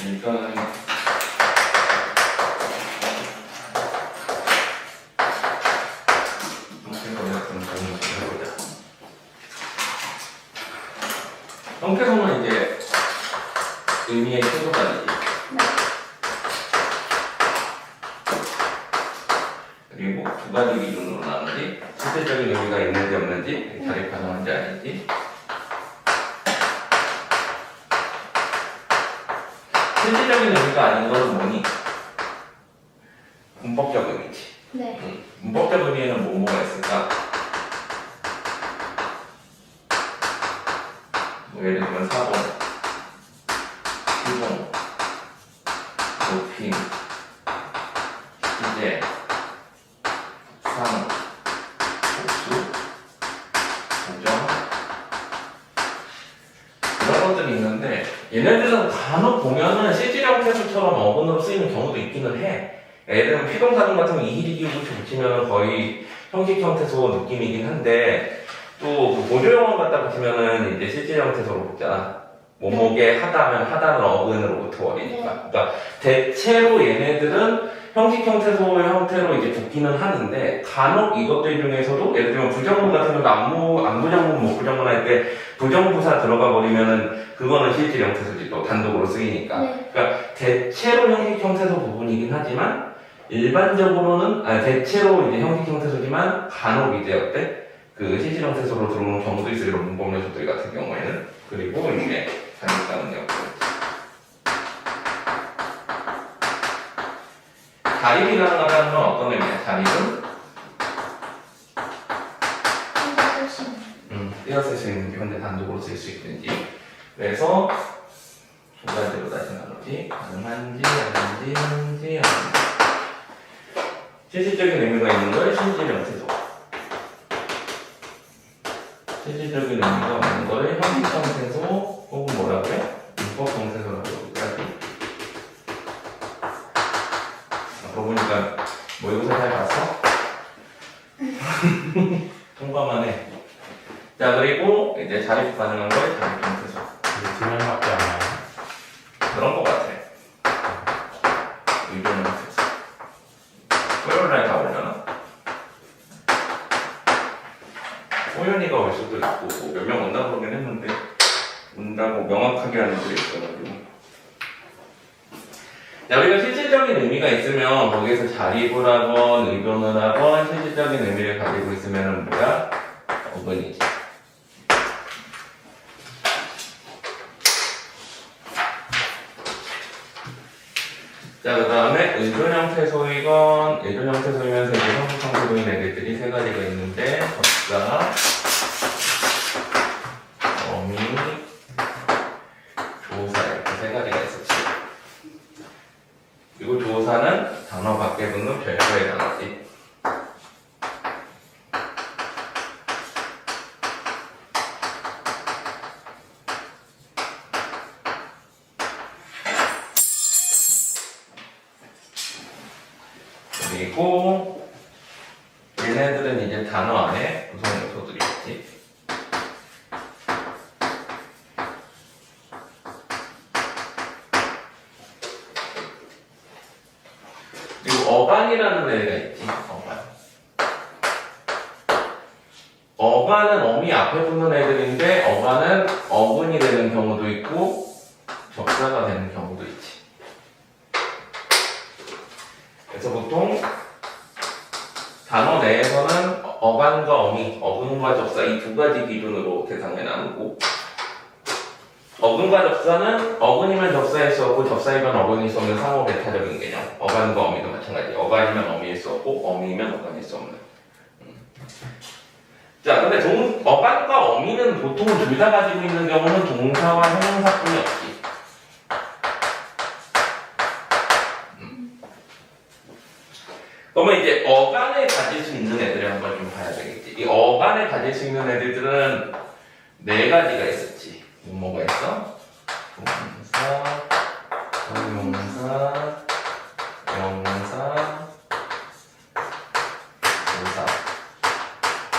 일단은 형태소는 이제 의미의 최소까지. 그리고 두 가지 기준으로 나누지. 실질적인 의미가 있는지 없는지, 자립 가능한지 아닌지. 실질적인 의미가 아닌 것은 뭐니? 문법적 의미지. 네. 문법적 의미에는 뭐가 있을까? 뭐 예를 들면 사본, 수동, 높임, 시제, 상, 복수, 부정 이런 것들이 있는데 얘네들은 간혹 보면은 실질형 태수처럼 어근으로 쓰이는 경우도 있기는 해. 예를 들면 피동사동 같은 거 이히리기우고 붙이면 거의 형식형 태소 느낌이긴 한데 또 보조용어 갖다 붙이면은 이제 실질형 태소로 붙잖아. 뭐뭐게 하다면 하다는 어근으로부터 원이니까. 그러니까 대체로 얘네들은 형식형 태소 형태로 이제 붙기는 하는데 간혹 이것들 중에서도 예를 들면 부정문 같은 경우도 안부정문, 목부정문 할 때 부정부사 들어가 버리면은 그거는 실질형 태소지 또 단독으로 쓰이니까. 네. 그러니까 대체로 형식형 태소 부분이긴 하지만 일반적으로는 대체로 이제 형식형 태소지만 간혹 이제 어때? 그 실질형 태소로 들어오는 경우도 있어요. 이런 문법 요소들 같은 경우에는. 그리고 이제 자립가능 역할. 자립이 가능하다는 건 어떤 의미야? 자립은? 띄어 쓸 수 있는지, 현재 단독으로 쓸 수 있는지. 그래서 두 가지로 다시 나누지. 가능한지, 아닌지. 실질적인 의미가 있는 걸 실질형 태소. 실질적인 의미가 없는 걸 형식형 태소 혹은 뭐라고 해? 문법형 태소라고 해야지. 그러고 보니까 모의고사 잘 봤어? 통과만 해. 자, 그리고 이제 자립 가능한 걸 자립형 태소. 이게 두 명밖에 안 나요. 그런 것 같아. 의견은 태소. 토요일날 다 오려나? 호연이가 올 수도 있고 몇 명 온다고 그러긴 했는데 온다고 명확하게 하는 분이 있어가지고. 자, 우리가 실질적인 의미가 있으면 거기에서 자립을 하건 의존을 하건 실질적인 의미를 가지고 있으면 뭐야? 어근이지. 자, 그 다음에 의존형 태소이건 의존형 태소이면서 이제 형식형 태소인 애들이 세 가지가 있는데 접사, 어미, 조사 이렇게 세 가지가 있었지. 그리고 조사는 단어 밖에 붙는 별도의 단어지. 그리고 얘네들은 이제 단어 안에 구성 요소들이 있지. 그리고 어간이라는 애가 있지. 어간. 어간은 어미 앞에 붙는 애들인데 어간은 어근이 되는 경우도 있고 접사가 되는 경우도 있지. 그래서 보통 단어 내에서는 어간과 어미, 어근과 접사 이 두 가지 기준으로 대상을 나누고 어근과 접사는 어근이면 접사일 수 없고 접사이면 어근일 수 없는 상호 배타적인 개념. 어간과 어미도 마찬가지. 어간이면 어미일 수 없고 어미이면 어간일 수 없는. 자, 근데 어간과 어미는 보통 둘 다 가지고 있는 경우는 동사와 형용사뿐이 없지. 그러면 이제 어간을 가질 수 있는 애들을 한번 좀 봐야 되겠지. 이 어간을 가질 수 있는 애들은 네 가지가 있었지. 뭐가 있어? 동사, 형용사, 명사, 조사.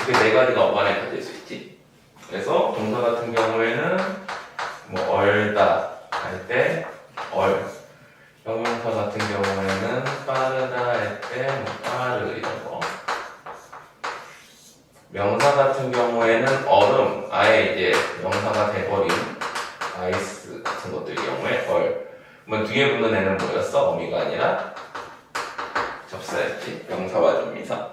이렇게 네 가지가 어간을 가질 수 있지. 그래서 동사 같은 경우에는 뭐 얼다 할 때 형용사 같은 경우에는 빠르다 할 때 뭐 빠르 이런 거. 명사 같은 경우에는 얼음, 아예 이제 명사가 돼버린 아이스 같은 것들의 경우에 그러면 뒤에 붙는 애는 뭐였어? 어미가 아니라 접사였지. 명사와 전미사.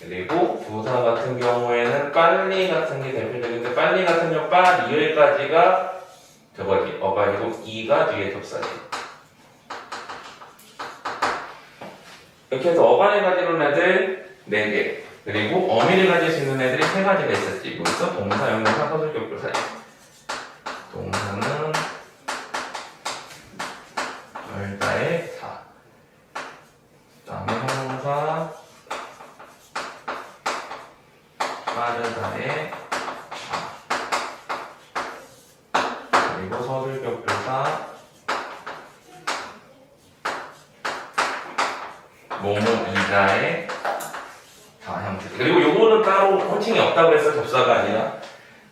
그리고 부사 같은 경우에는 빨리 같은 게 대표적인데 빨리 같은 경우 빠, 리을까지가 저거지. 어간이고 이가 뒤에 접사지. 이렇게 해서 어간을 가지는 애들 4개. 그리고 어미를 가질 수 있는 애들이 3가지가 있었지. 뭐 있어? 동사, 형용사, 서술격, 교사. 동사는 얼다의 사. 그다음에 형용사 빠르다의 사. 그리고 서술격, 교사 뭐뭐이다의 다 형태. 그리고 요거는 따로 호칭이 없다고 해서 접사가 아니라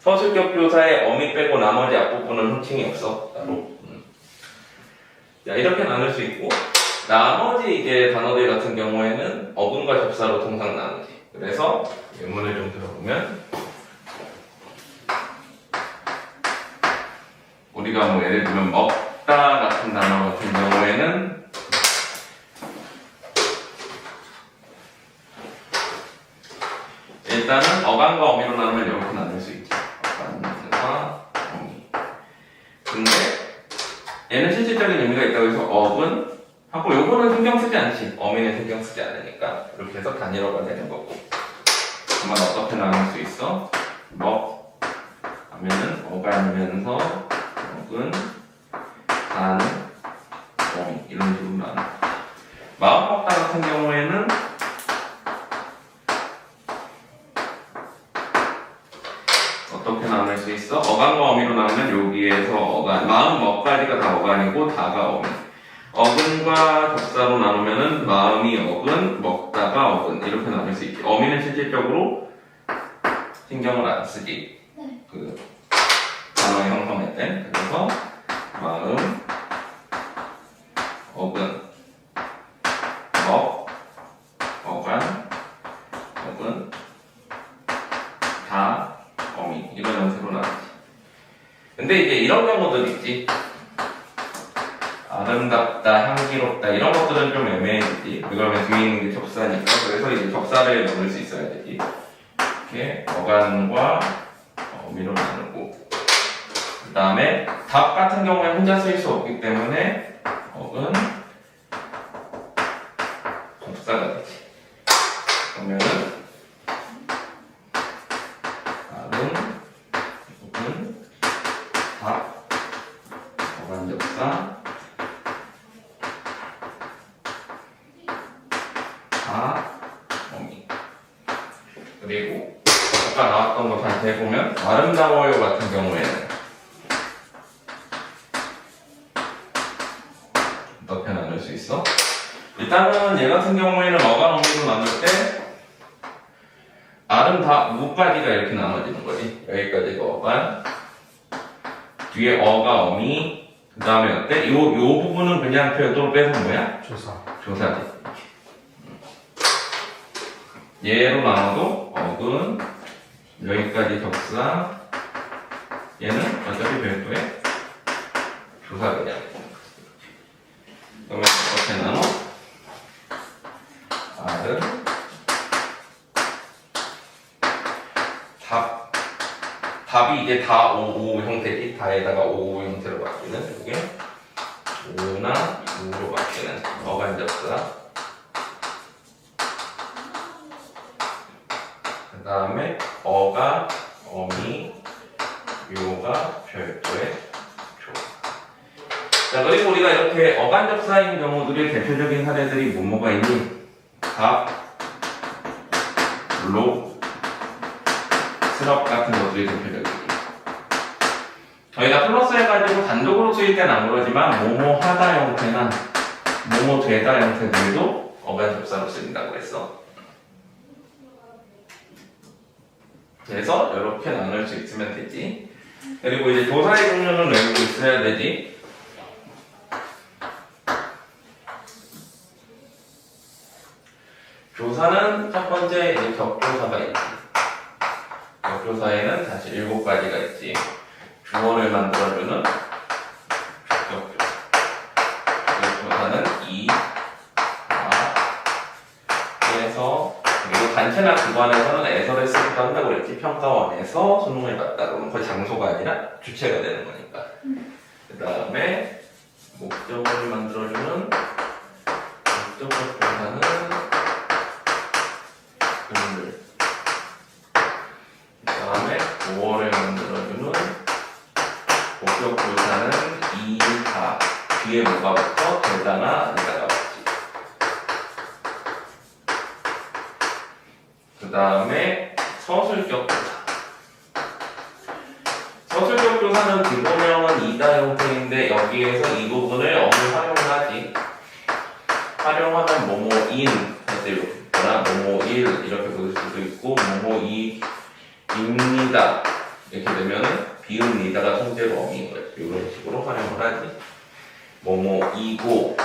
서술격 교사의 어미 빼고 나머지 앞부분은 호칭이 없어 따로. 자, 이렇게 나눌 수 있고 나머지 이제 단어들 같은 경우에는 어근과 접사로 통상 나누지. 그래서 예문을 좀 들어보면 우리가 뭐 예를 들면 먹다 같은 단어 같은 경우에는 일단은 어간과 어미로 나누면 이렇게 나눌 수 있죠. 어간과 어미. 근데 얘는 실질적인 의미가 있다고 해서 어근 하고 요거는 신경 쓰지 않지. 어미는 신경 쓰지 않으니까 이렇게 해서 단일어가 되는 거고. 그러면 어떻게 나눌 수 있어? 먹 하면은 어간이면서 어근 단 어미 이런 식으로 나눠. 마음 먹다 같은 경우에는 어떻게 나눌 수 있어? 어간과 어미로 나누면 여기에서 어간, 마음 먹까지가 다 어간이고 다가 어미. 어근과 접사로 나누면은 마음이 어근, 먹다가 어근 이렇게 나눌 수 있지. 어미는 실질적으로 신경을 안 쓰지. 그 단어의 형성할 때. 그래서 마음, 어근, 먹, 어간, 어근, 다 어미 이런 형태로 나오지. 근데 이제 이런 경우들 있지. 아름답다, 향기롭다 이런 것들은 좀 애매해지지. 그러면 뒤에 있는 게 접사니까. 그래서 이제 접사를 넣을 수 있어야 되지. 이렇게 어간과 어미로 나누고. 그 다음에 답 같은 경우에 혼자 쓸 수 없기 때문에 어근 접사가 되지. 그러면은 어간접사 다 어미. 그리고 아까 나왔던 거 다시 해보면 아름다워요 같은 경우에는 어떻게 나눌 수 있어? 일단은 얘 같은 경우에는 어간 어미로 나눌 때 무까지가 이렇게 나눠지는 거지. 여기까지가 어간, 뒤에 어가 어미, 그 다음에 어때? 요 부분은 그냥 별도로 빼서 뭐야? 조사지. 얘로 나눠도 어근, 여기까지 접사, 얘는 어차피 별도의 조사가 그냥. 그러면 어떻게 나눠? 답이 이제 다 5 형태지. 다에다가 5 형태로 바뀌는 이게 5나 6로 바뀌는 어간접사. 그 다음에 어가 어미 묘가 별도의 조. 자, 그리고 우리가 이렇게 어간접사인 경우들의 대표적인 사례들이 뭐가 있니? 답, 로, 스럽 같은 것들이 대표적이지. 저희가 플러스 해가지고 단독으로 쓰일 때는 안 그러지만 뭐뭐 하다 형태나 뭐뭐 되다 형태들도 어간접사로 쓰인다고 했어. 그래서 이렇게 나눌 수 있으면 되지. 그리고 이제 조사의 종류는 외우고 있어야 되지. 교사는 첫 번째 이제 격조사가 있지. 격조사에는 사실 7가지가 있지. 주어를 만들어주는 격조사. 격조사는 이, 에서, 그리고 단체나 기관에서는 에서를 쓰기도 한다고 그랬지. 평가원에서 수능을 봤다. 그러면 그 장소가 아니라 주체가 되는 거니까. 그 다음에 목적어를 만들어주는 목적어 교사는 글을. 그 다음에 보어를 만들어주는 목적 교사는 이하. 뒤에 뭐가 붙어? 되다나 아니다가 붙지. 그 다음에 서술격 교사. 서술격 교사는 기본형은 이다 형태인데 여기에서 이 부분을 어느 활용을 하지. 활용하면 뭐뭐인 할 때 있거나 뭐뭐일 이렇게 부를 수도 있고 뭐뭐이입니다 이렇게 되면은 비읍니다가 통째로 어미인 거예요. 이런 식으로 활용을 하지. 뭐뭐이고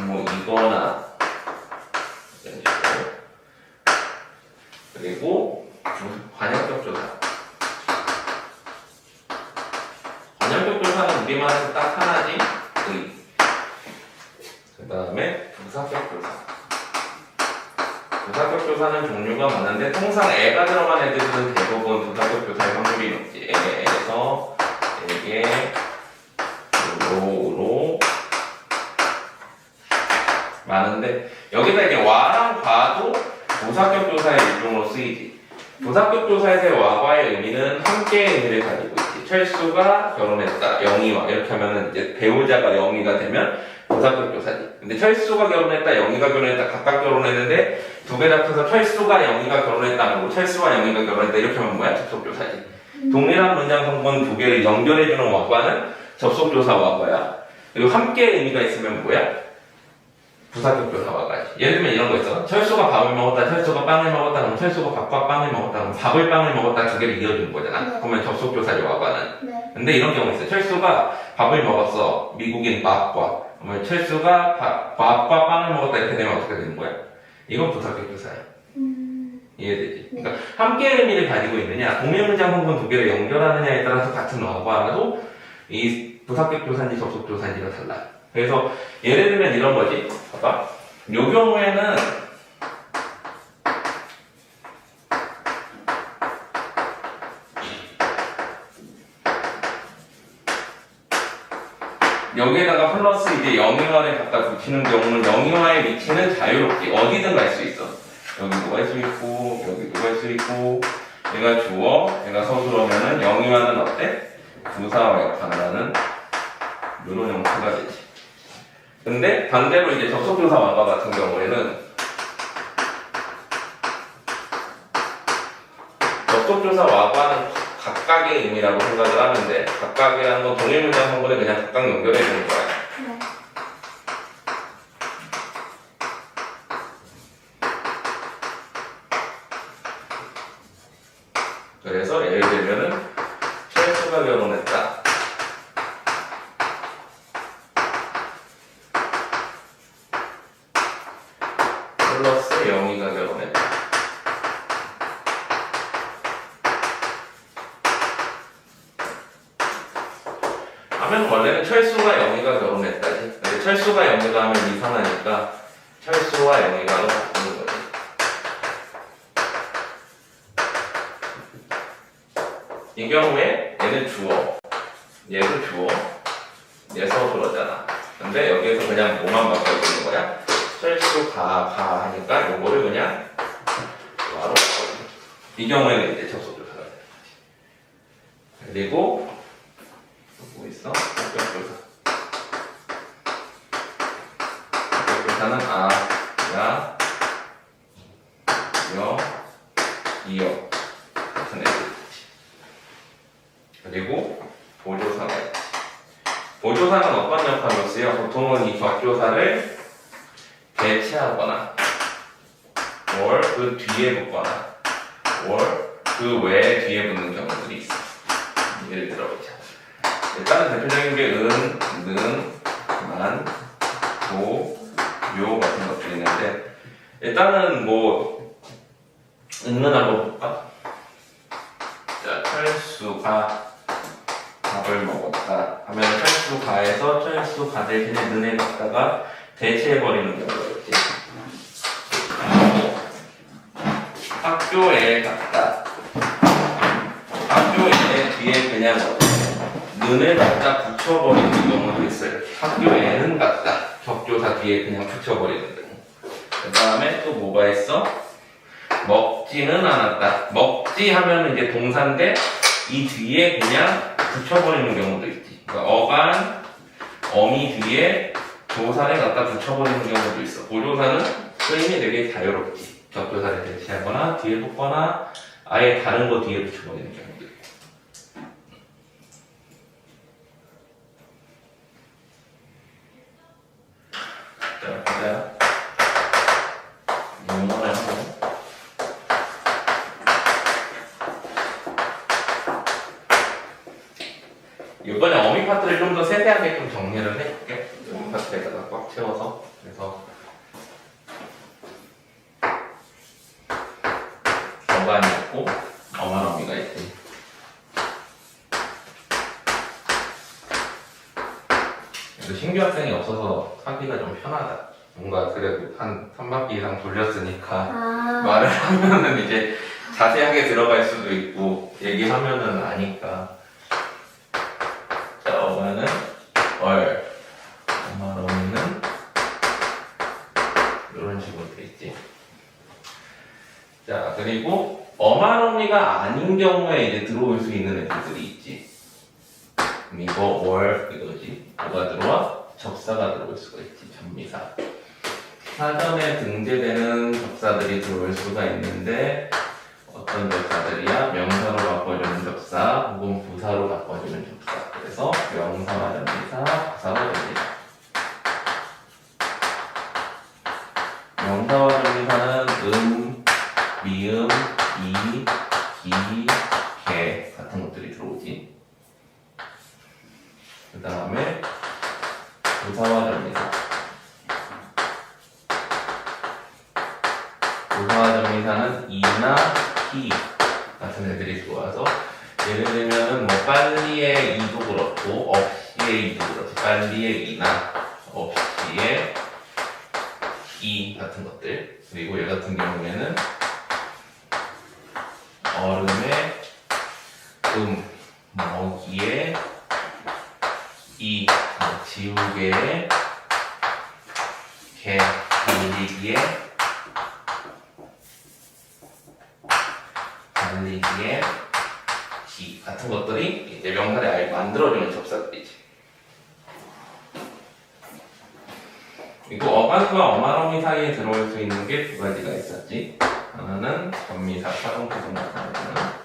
뭐이거나 이런 식으로. 그리고 관역격 조사. 관역격 조사는 우리말에서 딱 하나지. 그 다음에 부사격 조사. 부사격 조사는 종류가 많은데 통상 애가 들어간 애들은 대부분 부사격 조사의 확률이 높지. 애에서 에게 으로 많은데 여기다 이제 와랑 과도 부사격 조사의 일종으로 쓰이지. 부사격 부사에서의 와과의 의미는 함께의 의미를 가지고 있지. 철수가 결혼했다. 영희와 이렇게 하면은 이제 배우자가 영희가 되면 부사격 조사지. 근데 철수가 결혼했다. 영희가 결혼했다. 각각 결혼했는데 두 개 합쳐서 철수가 영희가 결혼했다. 그리고 철수와 영희가 결혼했다. 이렇게 하면 뭐야? 접속 조사지. 동일한 문장 성분 두 개를 연결해주는 와과는 접속 조사 와과야. 그리고 함께의 의미가 있으면 뭐야? 부사격 조사 와과지. 예를 들면 이런 거 있어. 철수가 밥을 먹었다. 철수가 빵을 먹었다. 그럼 철수가 밥과 빵을 먹었다. 그럼 밥을 빵을 먹었다. 두 개를 이어주는 거잖아. 네. 그러면 접속 조사지 와과는. 네. 근데 이런 경우 있어요. 철수가 밥을 먹었어. 미국인 밥과. 그러면 철수가 밥과 빵을 먹었다. 이렇게 되면 어떻게 되는 거야? 이건 부사격 조사야. 이해되지? 그러니까 함께 의미를 가지고 있느냐, 동일 문장 성분 두 개를 연결하느냐에 따라서 같은 와과라도 이 부사격 조사인지 접속 조사인지가 달라. 그래서 예를 들면 이런 거지. 봐봐. 요 경우에는 여기에다가 플러스 이제 영희화를 갖다 붙이는 경우는 영희화의 위치는 자유롭게 어디든 갈 수 있어. 여기도 갈 수 있고 여기도 갈 수 있고. 얘가 주어, 얘가 서술어면은 영희화는 어때? 부사와 역할하는 이런 형태가 되지. 근데 반대로 이제 접속조사 와과 같은 경우에는 접속조사 와과는 각각의 의미라고 생각을 하는데 각각이라는 건 동일 문장 성분을 그냥 각각 연결해 주는 거야. 네. 그래서 예를 들면은 철수가 결혼했다. 플러스 영희가 결혼했다. 하면 원래는 철수가 영희가 결혼했다지. 근데 철수가 영희가 하면 이상하니까 철수와 영희가로 바꾸는 거지. 이 경우에 얘는 주어, 얘도 주어, 얘 서술어잖아. 근데 여기에서 그냥 뭐만 바꿔주는 거야? 철수 가 하니까 요거를 그냥 와로 바꿔주는. 이 경우에는 이제 접속조사가 되는 거지. 그리고 뭐 있어? 합격조사. 합격조사는 아, 야, 여, 이어 같은 애들. 그리고 보조사가 있지. 보조사는 어떤 역할을 쓰여? 보통은 이 격조사를 대체하거나 그 뒤에 붙거나 그 외에 뒤에 붙는 경우들이 있어. 예를 들어보자. 일단은 대표적인 게 는, 만, 도, 요 같은 것들이 있는데 일단은 뭐 읽는 한번 볼까? 자, 철수가 밥을 먹었다 하면 철수가에서 철수가 대신에 는에 갖다가 대체해버리는 경우가 있지. 학교에 갔다. 학교에 뒤에 그냥 는에 갖다 붙여버리는 경우도 있어요. 학교에는 갔다. 격조사 뒤에 그냥 붙여버리는 경우. 그 다음에 또 뭐가 있어? 먹지는 않았다. 먹지 하면 이제 동사인데 이 뒤에 그냥 붙여버리는 경우도 있지. 그러니까 어간, 어미 뒤에 조사를 갖다 붙여버리는 경우도 있어. 보조사는 쓰임이 되게 자유롭지. 격조사를 대체하거나 뒤에 붙거나 아예 다른 거 뒤에 붙여버리는 경우도 있고. 자, 보자. 영어를 하고. 이번에 어미 파트를 좀 더 세세하게 좀 정리를 해볼게. 어미 파트에다가 꽉 채워서. 그래서 어간이 있고 어만 어미가 있지. 그래도 신규 학생이 없어서 하기가 좀 편하다. 뭔가 그래도 한 3바퀴 이상 돌렸으니까 말을 하면은 이제 자세하게 들어갈 수도 있고 얘기하면은 아니까. 자, 어간은 얼, 어만 어미는 이런 식으로 돼 있지. 자, 그리고 어만 어미가 아닌 경우에 이제 들어올 수 있는 애들이 있지. 그럼 이거 월 이거지. 뭐가 들어와? 접사가 들어올 수가 있지. 전미사. 사전에 등재되는 접사들이 들어올 수가 있는데 어떤 접사들이야? 명사로 바꿔주는 접사 혹은 부사로 바꿔주는 접사. 그래서 명사와 전미사, 부사와 전미사. 명사와 전미사는 미음, 이, 기, 개 같은 것들이 들어오지. 그 다음에 부사와 전미사. 부사와 전미사는 이나 히 같은 애들이 들어와서 예를 들면은 뭐 빨리의 이도 그렇고 없이의 이도 그렇지. 빨리의 이나 없이의 이 같은 것들. 그리고 얘 같은 경우에는 얼음의 먹이의 이, 지우개의 개, 달리기의 기 같은 것들이 이제 명사를 아예 만들어주는 접사들이지. 그리고 어간과 어만어미 사이에 들어올 수 있는 게 두 가지가 있었지. 하나는 전미사, 사동태동 나타내는.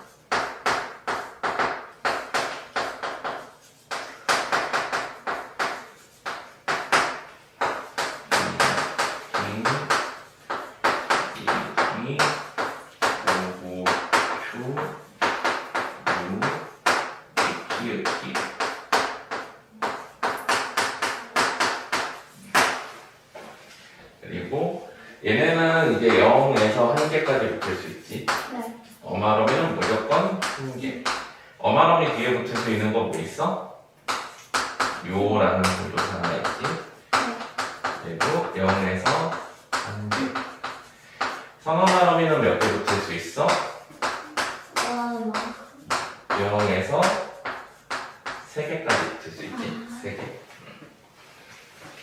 그리고 얘네는 이제 0에서 1개까지 붙을 수 있지. 네. 어만어미는 무조건 1개. 어만어미 뒤에 붙을 수 있는 거 뭐 있어? 요라는 보조사 하나 있지. 그리고 0에서 1개. 선어만어미는 몇 개 붙을 수 있어? 0에서 3개까지 붙을 수 있지. 3개.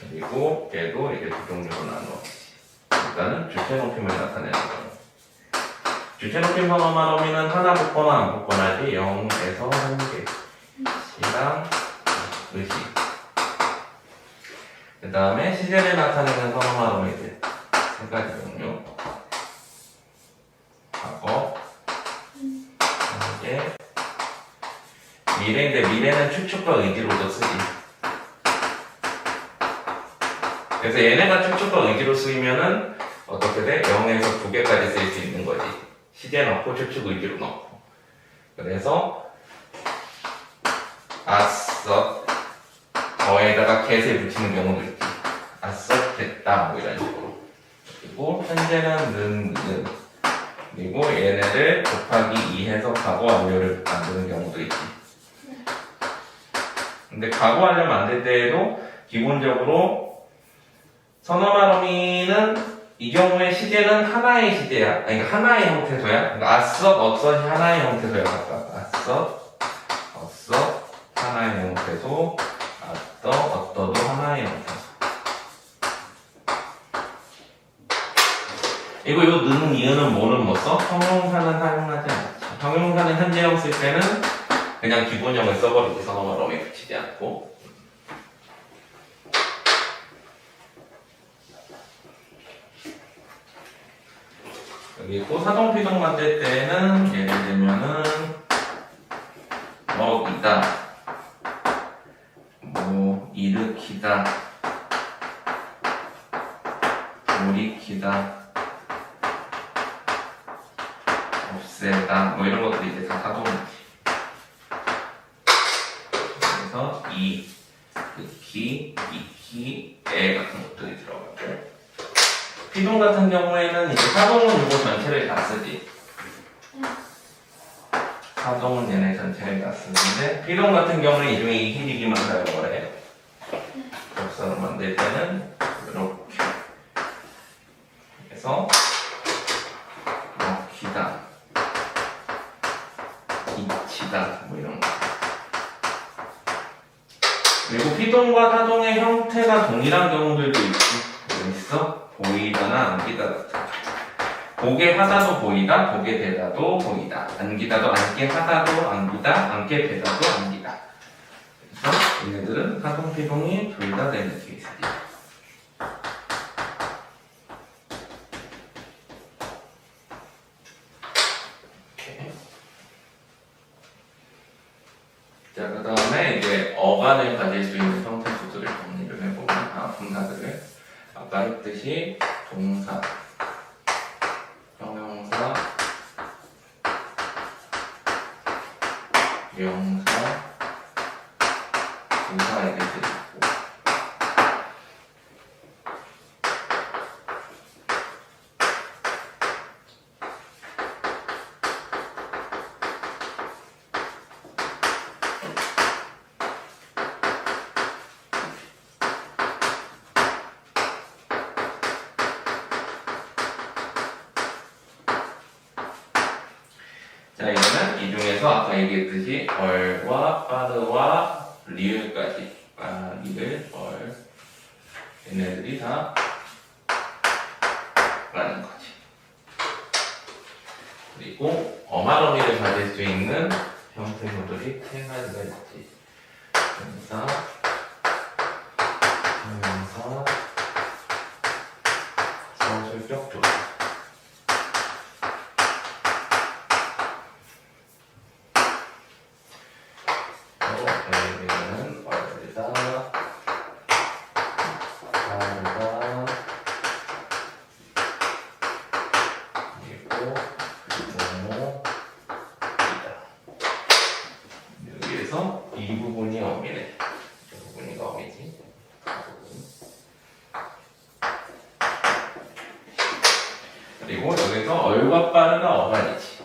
그리고 얘도 이렇게 두 종류로 나누어. 일단은 주체 높임을 나타내는 경우. 주체 높임 선어만어미는 하나 붙거나 안 붙거나지. 0에서 1개. 시랑 의시. 그 다음에 시제를 나타내는 선어만어미들 3가지 종류. 과거, 현재, 미래인데 미래는 추측과 의지로도 쓰지. 그래서 얘네가 추측과 의지로 쓰이면은 어떻게 돼? 0에서 2개까지 쓸 수 있는 거지. 시제 넣고 추측 의지로 넣고. 그래서 아싸 어에다가 get을 붙이는 경우도 있지. 아싸 됐다 뭐 이런 식으로. 그리고 현재는 는. 그리고 얘네를 곱하기 2 해서 과거 완료를 만드는 경우도 있지. 근데 과거 완료 만들 때에도 기본적으로 선어말어미는 이 경우에 시제는 하나의 시제야. 그러니까 하나의 형태소야. 그러니까 아싸, 어싸이 하나의 형태소야. 아싸, 어싸 하나의 형태소, 아떠, 어떠도 하나의 형태소. 이거 요 는, 이은은 뭐는 뭐 써? 형용사는 사용하지 않지. 형용사는 현재형 쓸 때는 그냥 기본형을 써버리지. 선어말어미 붙이지 않고. 그리고 사동피동 만들 때는 예를 들면은 먹이다, 뭐 일으키다, 돌이키다, 없애다, 뭐 이런 것들이 이제 다 사동이지. 그래서 이, 기, 이기, 애 같은 것들이 들어가고. 피동 같은 경우에는 이제 사동은 이거 전체를 다 쓰지. 사동은 얘네 전체를 다 쓰는데 피동 같은 경우는 이 중에 이 히리기만 사용을 해. 접선을 만들 때는 이렇게 그래서 먹히다, 잊히다 뭐 이런 거. 그리고 피동과 사동의 형태가 동일한 경우들도 있어. 보이다나 안기다 같은. 보게 하다도 보이다, 보게 되다도 보이다, 안기다도 안게 하다도 안기다, 안게 되다도 안기다. 그래서 얘네들은 사동, 피동이 둘 다 되는 케이스지. 자, 그 다음에 이제 어간을 가질 수 있는 형태수들을 정리를 해보면 분사들을 아까 했듯이 동사, 형용사, 명사, 부사 이렇게 있고 자, 이거는 이 중에서 아까 얘기했듯이 얼과 빠르와 리을까지 리을, 얼 얘네들이 다 라는 거지. 그리고 어말어미를 가질 수 있는 형태들이 세 가지가 있지. 동사, 형용사, 서술격 조사. 여기는 얼다, 얼다, 그리고 뭐뭐이다. 여기에서 이 부분이 어미네. 이 부분이 어미지. 그리고 여기서 얼과 빠르가 어간이지.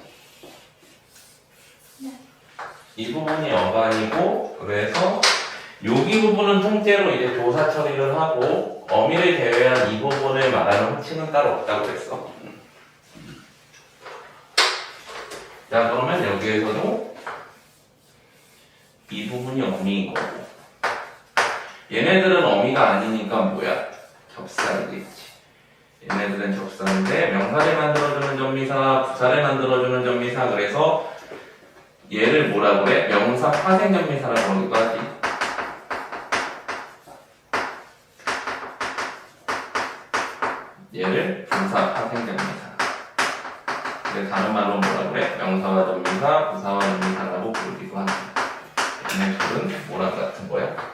이 부분이 어간이고, 그래서 여기 부분은 통째로 이제 조사 처리를 하고 어미를 제외한 이 부분을 말하는 호칭은 따로 없다고 그랬어. 자, 그러면 여기에서도 이 부분이 어미인 거고, 얘네들은 어미가 아니니까 뭐야? 접사이겠지. 얘네들은 접사인데 명사를 만들어주는 전미사, 부사를 만들어주는 전미사. 그래서 얘를 뭐라 그래? 명사 파생전미사라고 하기도 하지. 얘를 부사 파생전미사. 근데 다른 말로 뭐라 그래? 명사와 전미사, 부사와 전미사라고 부르기도 하지. 얘네 둘은 뭐랑 같은 거야?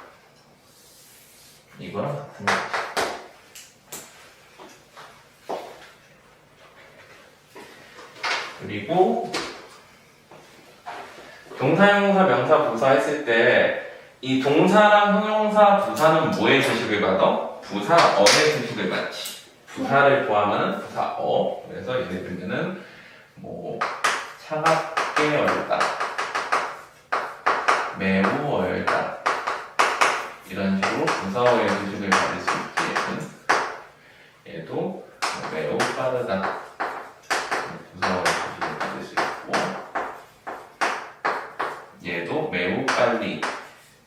이거랑 같은 거지. 그리고 동사, 형용사, 명사, 부사 했을 때 이 동사랑 형용사, 부사는 뭐의 수식을 받아? 부사, 어의 수식을 받지. 부사를 포함하는 부사어. 그래서 예를 들면은 뭐 차갑게 얼다, 매우 얼다 이런 식으로 부사어의 수식을 받을 수 있지. 얘도 뭐 매우 빠르다 부사어의 수식을 받을 수 있고, 얘도 매우 빨리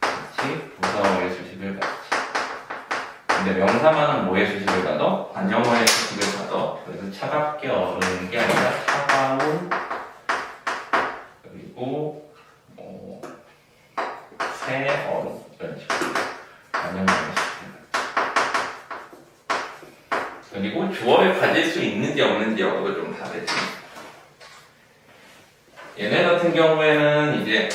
같이 부사어의 수식을 받지. 근데 명사만은 뭐의 수식을 받아? 관용어의 수식을 받아. 그래서 차갑게 얼는 게 아니라 차가운, 그리고 새 얼음 이런 식으로 관용어의 수식을 받지. 그리고 주어를 가질 수 있는지 없는지하고도 좀 다르지. 얘네 같은 경우에는 이제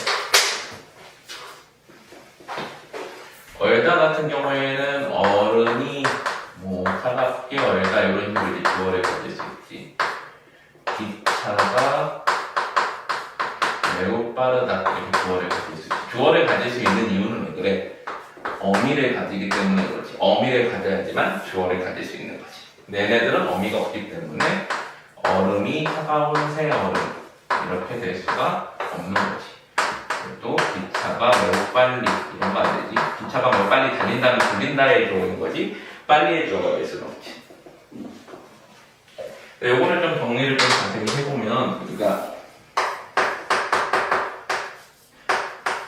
얼다 같은 경우에는 어른이 뭐 차갑게 얼다 이런 식으로 이제 주어를 가질 수 있지. 기차가 매우 빠르다 이렇게 주어를 가질 수 있지. 주어를 가질 수 있는 이유는 왜 그래? 어미를 가지기 때문에 그렇지. 어미를 가져야지만 주어를 가질 수 있는 거지. 얘네들은 어미가 없기 때문에 얼음이 차가운 새 얼음 이렇게 될 수가 없는 거지. 또 기차가 매우 빨리 이런 거 안 되지. 기차가 매우 빨리 달린다면 달린다에 들어오는 거지 빨리에 들어가 될 수는 없지. 요거를 좀 정리를 좀 자세히 해보면 우리가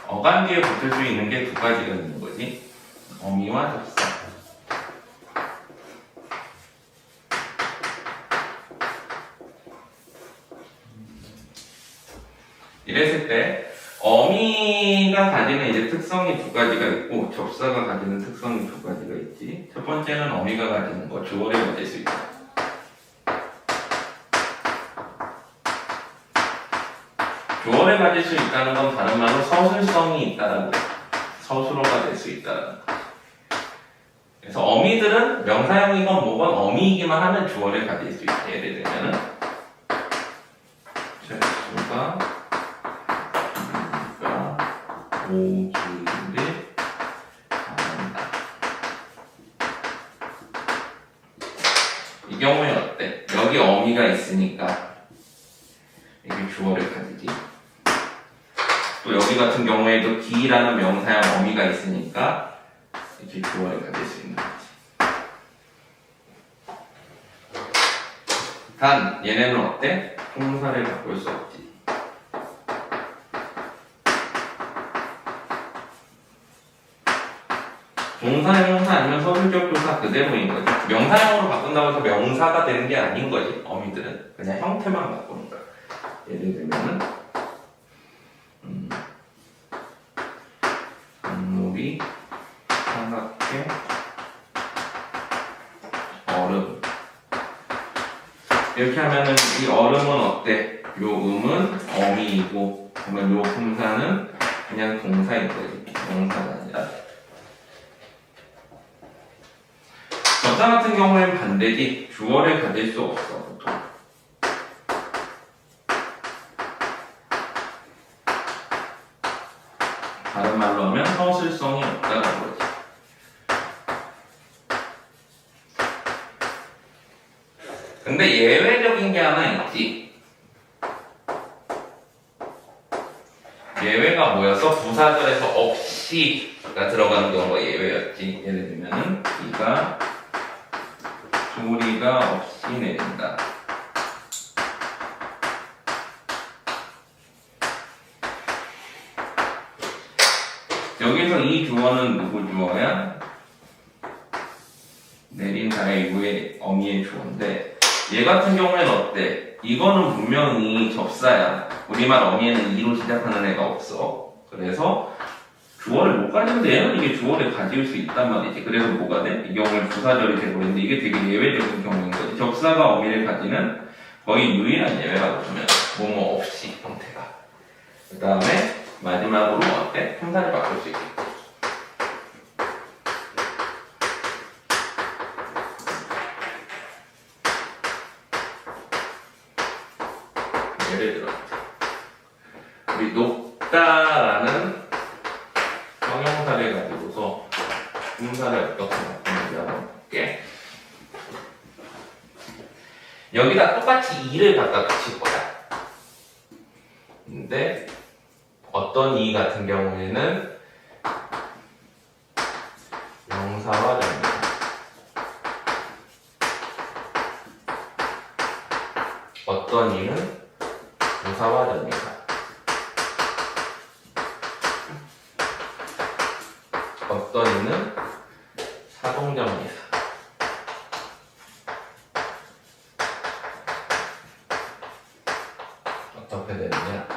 어간 뒤에 붙을 수 있는 게 두 가지가 있는 거지. 어미와 접사. 이랬을 때 어미가 가지는 이제 특성이 두 가지가 있고 접사가 가지는 특성이 두 가지가 있지. 첫 번째는 어미가 가지는 거, 주어를 가질 수 있다. 주어를 가질 수 있다는 건 다른 말로 서술성이 있다는 거, 서술어가 될 수 있다는 거. 그래서 어미들은 명사형이건 뭐건 어미이기만 하면 주어를 가질 수 있다. 예를 들면은 최수가 오기를 잘한다. 이 경우에 어때? 여기 어미가 있으니까 이게 주어를 가지지. 또 여기 같은 경우에도 기라는 명사형 어미가 있으니까 이렇게 주어를 가질 수 있는 거지. 단 얘네는 어때? 동사를 바꿀 수 없지. 동사형사 아니면 서술적 조사 그대로인 거지. 명사형으로 바꾼다고 해서 명사가 되는 게 아닌 거지. 어미들은 그냥 형태만 바꾸는 거야. 예를 들면은 물이 차갑게 얼음 이렇게 하면은 이 얼음은 어때? 요 음은 어미이고 그러면 요 품사는 그냥 동사인 거지. 명사가 아니라. 접사 같은 경우에는 반대지. 주어를 가질 수 없어. 보통. 다른 말로 하면 서술성이 없다는 거지. 근데 예외적인 게 하나 있지. 예외가 뭐였어? 부사절에서 없이가 들어가는 경우가 예외였지. 예를 들면은 비가 소리가 없이 내린다. 여기서 이 주어는 누구 주어야? 내린다의 이후에 어미의 주어인데 얘 같은 경우에는 어때? 이거는 분명히 접사야. 우리말 어미에는 이로 시작하는 애가 없어. 그래서 주어를 못 가지는데 얘는 이게 주어를 가질 수 있단 말이지. 그래서 뭐가 돼? 이 경우에 부사절이 되버리는데 이게 되게 예외적인 경우인 거지. 접사가 어미를 가지는 거의 유일한 예외라고 보면 뭐뭐 없이 형태가. 그 다음에 마지막으로 어때? 형사를 바꿀 수 있겠다. 예를 들어 우리 녹다라는 형용사를 가지고서 분사를 어떻게 바꾸는지 한번 볼게. 여기다 똑같이 2를 갖다 붙일 거야. 근데 어떤 2 같은 경우에는 명사와 전미사, 어떤 2는 부사와 전미사, 어떤 2는 사동전미사. 어떻게 되느냐?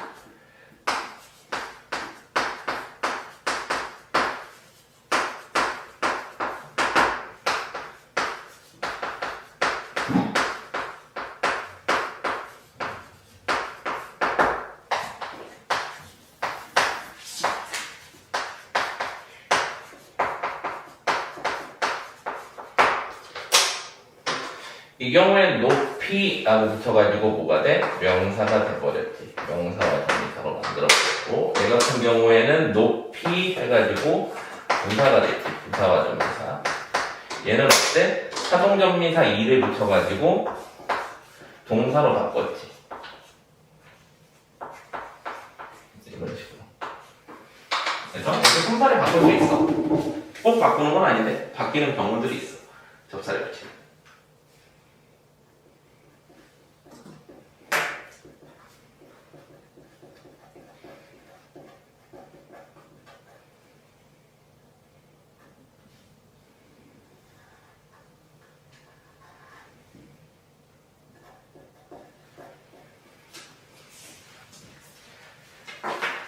이 경우엔 높이라고 붙여가지고 뭐가 돼? 명사가 돼버렸지. 명사와 전미사로 만들어버렸고, 얘 같은 경우에는 높이 해가지고 부사가 됐지. 부사와 전미사. 얘는 어때? 사동전미사 2를 붙여가지고 동사로 바꿨지. 이런 식으로. 그래서 이렇게 손발에 바꿀 수 있어. 꼭 바꾸는 건 아닌데 바뀌는 경우들이 있어. 접사를 붙이면.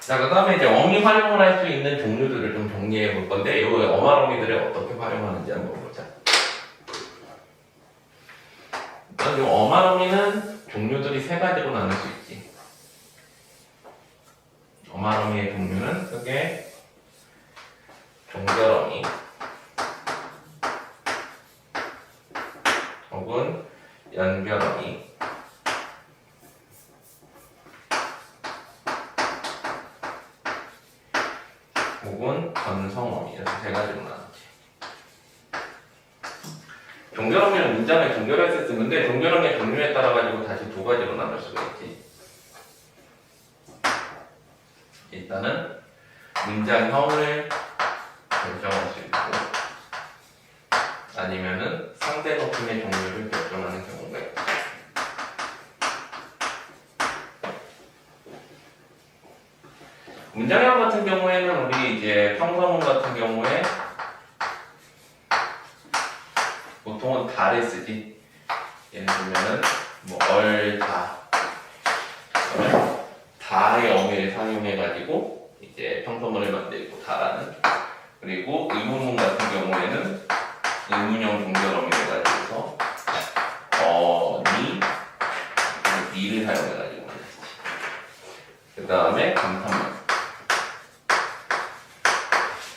자, 그 다음에 이제 어미 활용을 할 수 있는 종류들을 좀 정리해 볼 건데, 이 어마어미들을 어떻게 활용하는지 한번 보자. 일단 이 어마어미는 종류들이 세 가지로 나눌 수 있지. 어마어미의 종류는 크게 종결어미 혹은 연결어미, 혹은 건성어미, 이렇게 세 가지로 나누지. 종결어미는 문장을 종결할 때 쓰는데, 종결어미의 종류에 따라 가지고 다시 두 가지로 나눌 수가 있지. 일단은 문장형을 결정할 수 있고, 아니면은 상대 높임의 종류를 결정하는 경우가 있고. 문장형 같은 경우에는 우리 이제 평서문 같은 경우에 보통은 다를 쓰지. 예를 들면은 뭐 다의 어미를 사용해가지고 이제 평서문을 만들고 다라는. 그리고 의문문 같은 경우에는 의문형 종결어미를 가지고서 니를 사용해가지고 만들지. 그 다음에 감탄문.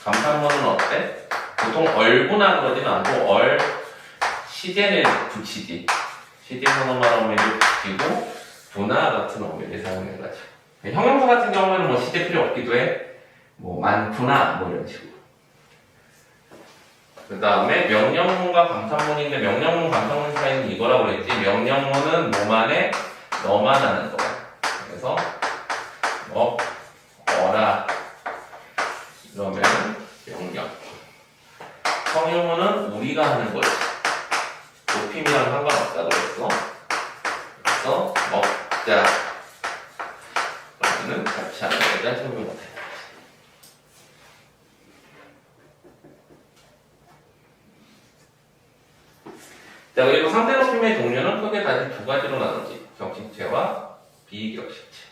감탄문은 어때? 보통 얼구나 그러진 않고 시제를 붙이지. 시제문어말 어미를 붙이고 분화 같은 어미를 사용해가지고. 형용사 같은 경우에는 뭐 시제 필요 없기도 해. 뭐 많구나 뭐 이런 식으로. 그 다음에 명령문과 감탄문인데, 명령문, 감탄문 사이는 이거라고 그랬지. 명령문은 뭐만 해? 너만 하는 거야. 그래서 어라 이러면 명령. 성유문은 우리가 하는 거지. 높임이랑 상관없다 그랬어. 그래서 먹자 그러면은 같이 하는 거자. 성유문. 자, 그리고 상대 높임의 종류는 크게 다시 두 가지로 나누지. 격식체와 비격식체.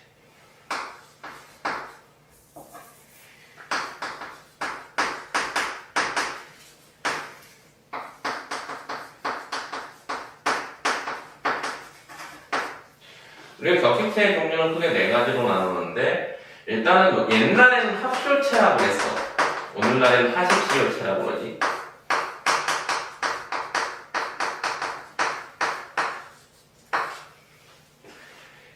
그리고 격식체의 종류는 크게 네 가지로 나누는데, 일단은 옛날에는 합쇼체라고 했어. 오늘날에는 하십시오체라고 그러지.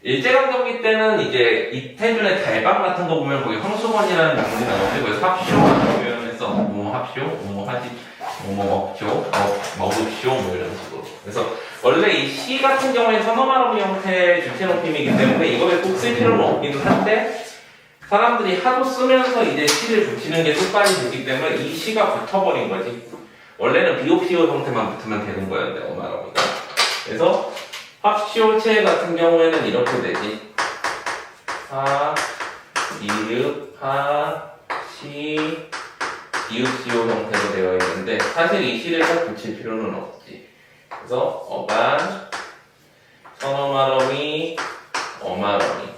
일제강점기 때는 이제 이태준의 달방 같은 거 보면 거기 황수건이라는 명물이 나오는데, 거기서 합쇼 같은 표현을 했어. 합쇼, 하지, 먹읍쇼 뭐 이런 식으로. 그래서 원래 이 시 같은 경우에는 선어말어미 형태의 주체 높임이기 때문에 이거에 꼭 쓸 필요는 없기는 한데 사람들이 하도 쓰면서 이제 시를 붙이는 게 습관이 됐기 때문에 이 시가 붙어버린 거지. 원래는 비옵시오 형태만 붙으면 되는 거였는데 어말어미가. 그래서 합시오체 같은 경우에는 이렇게 되지. 하, 이읍, 하, 시, 이읍시오 형태로 되어 있는데 사실 이 시를 꼭 붙일 필요는 없지. 그래서 어간, 선어말어미, 어말어미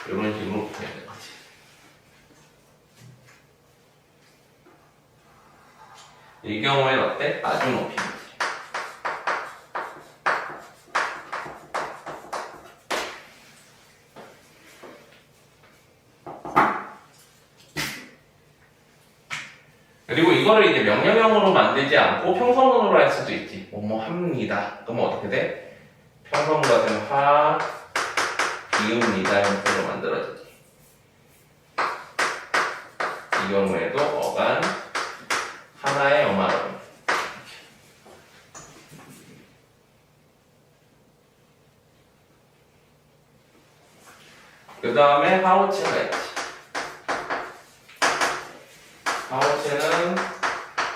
이런 식으로 붙어야 되는 거지. 이 경우에는 어때? 아주 높임이지. 그리고 이거를 이제 명령형으로 만들지 않고 평서문으로 할 수도 있지. 뭐뭐 합니다. 그러면 어떻게 돼? 평서문 같은 화, 비읍니다 형태로 만들어지지. 이 경우에도 어간, 하나의 어말어미. 그 다음에 하우체가 있지. 하우체는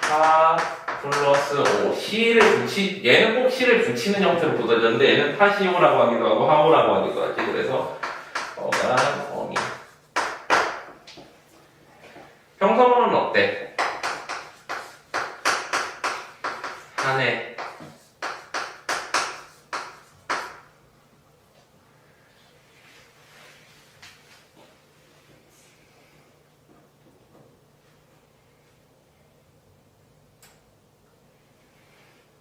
하 플러스 오. 얘는 꼭 시를 붙이는 형태로 부서졌는데 얘는 타시오라고 하기도 하고 하오라고 하기도 하지. 그래서 어간, 어미. 평서문은 어때? 한해.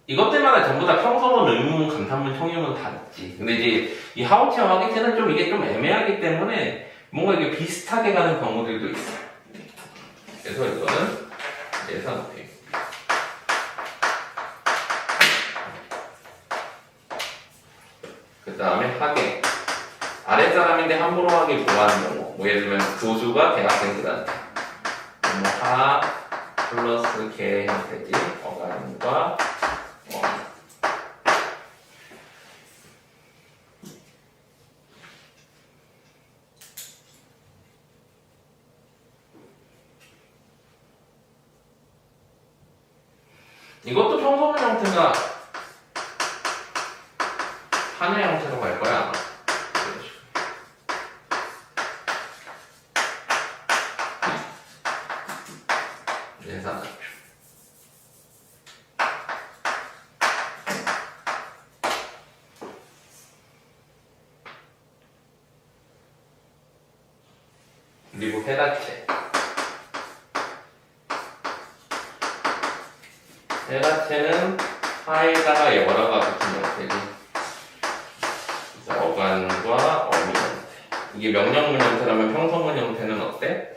이것들마다 전부 다 평서문, 의문, 감탄문, 청유문 다 있지. 근데 이제 이 하우체와 하객체는 좀 이게 좀 애매하기 때문에 뭔가 이게 비슷하게 가는 경우들도 있어. 그래서 이거는 예산 높임. 그 다음에 하객. 아랫사람인데 함부로 하기 구하는 경우. 뭐 예를 들면 교수가 대학생들한테 뭐 하 플러스 개 형태지. 어간과 이것도 평소문 형태가 한해 형태로 갈 거야 아마. 예산하죠. 그리고 해다체. 해다체는 하에다가 열어가 붙은 형태지. 그래서 어간과 어미 형태. 이게 명령문 형태라면 평서문 형태는 어때?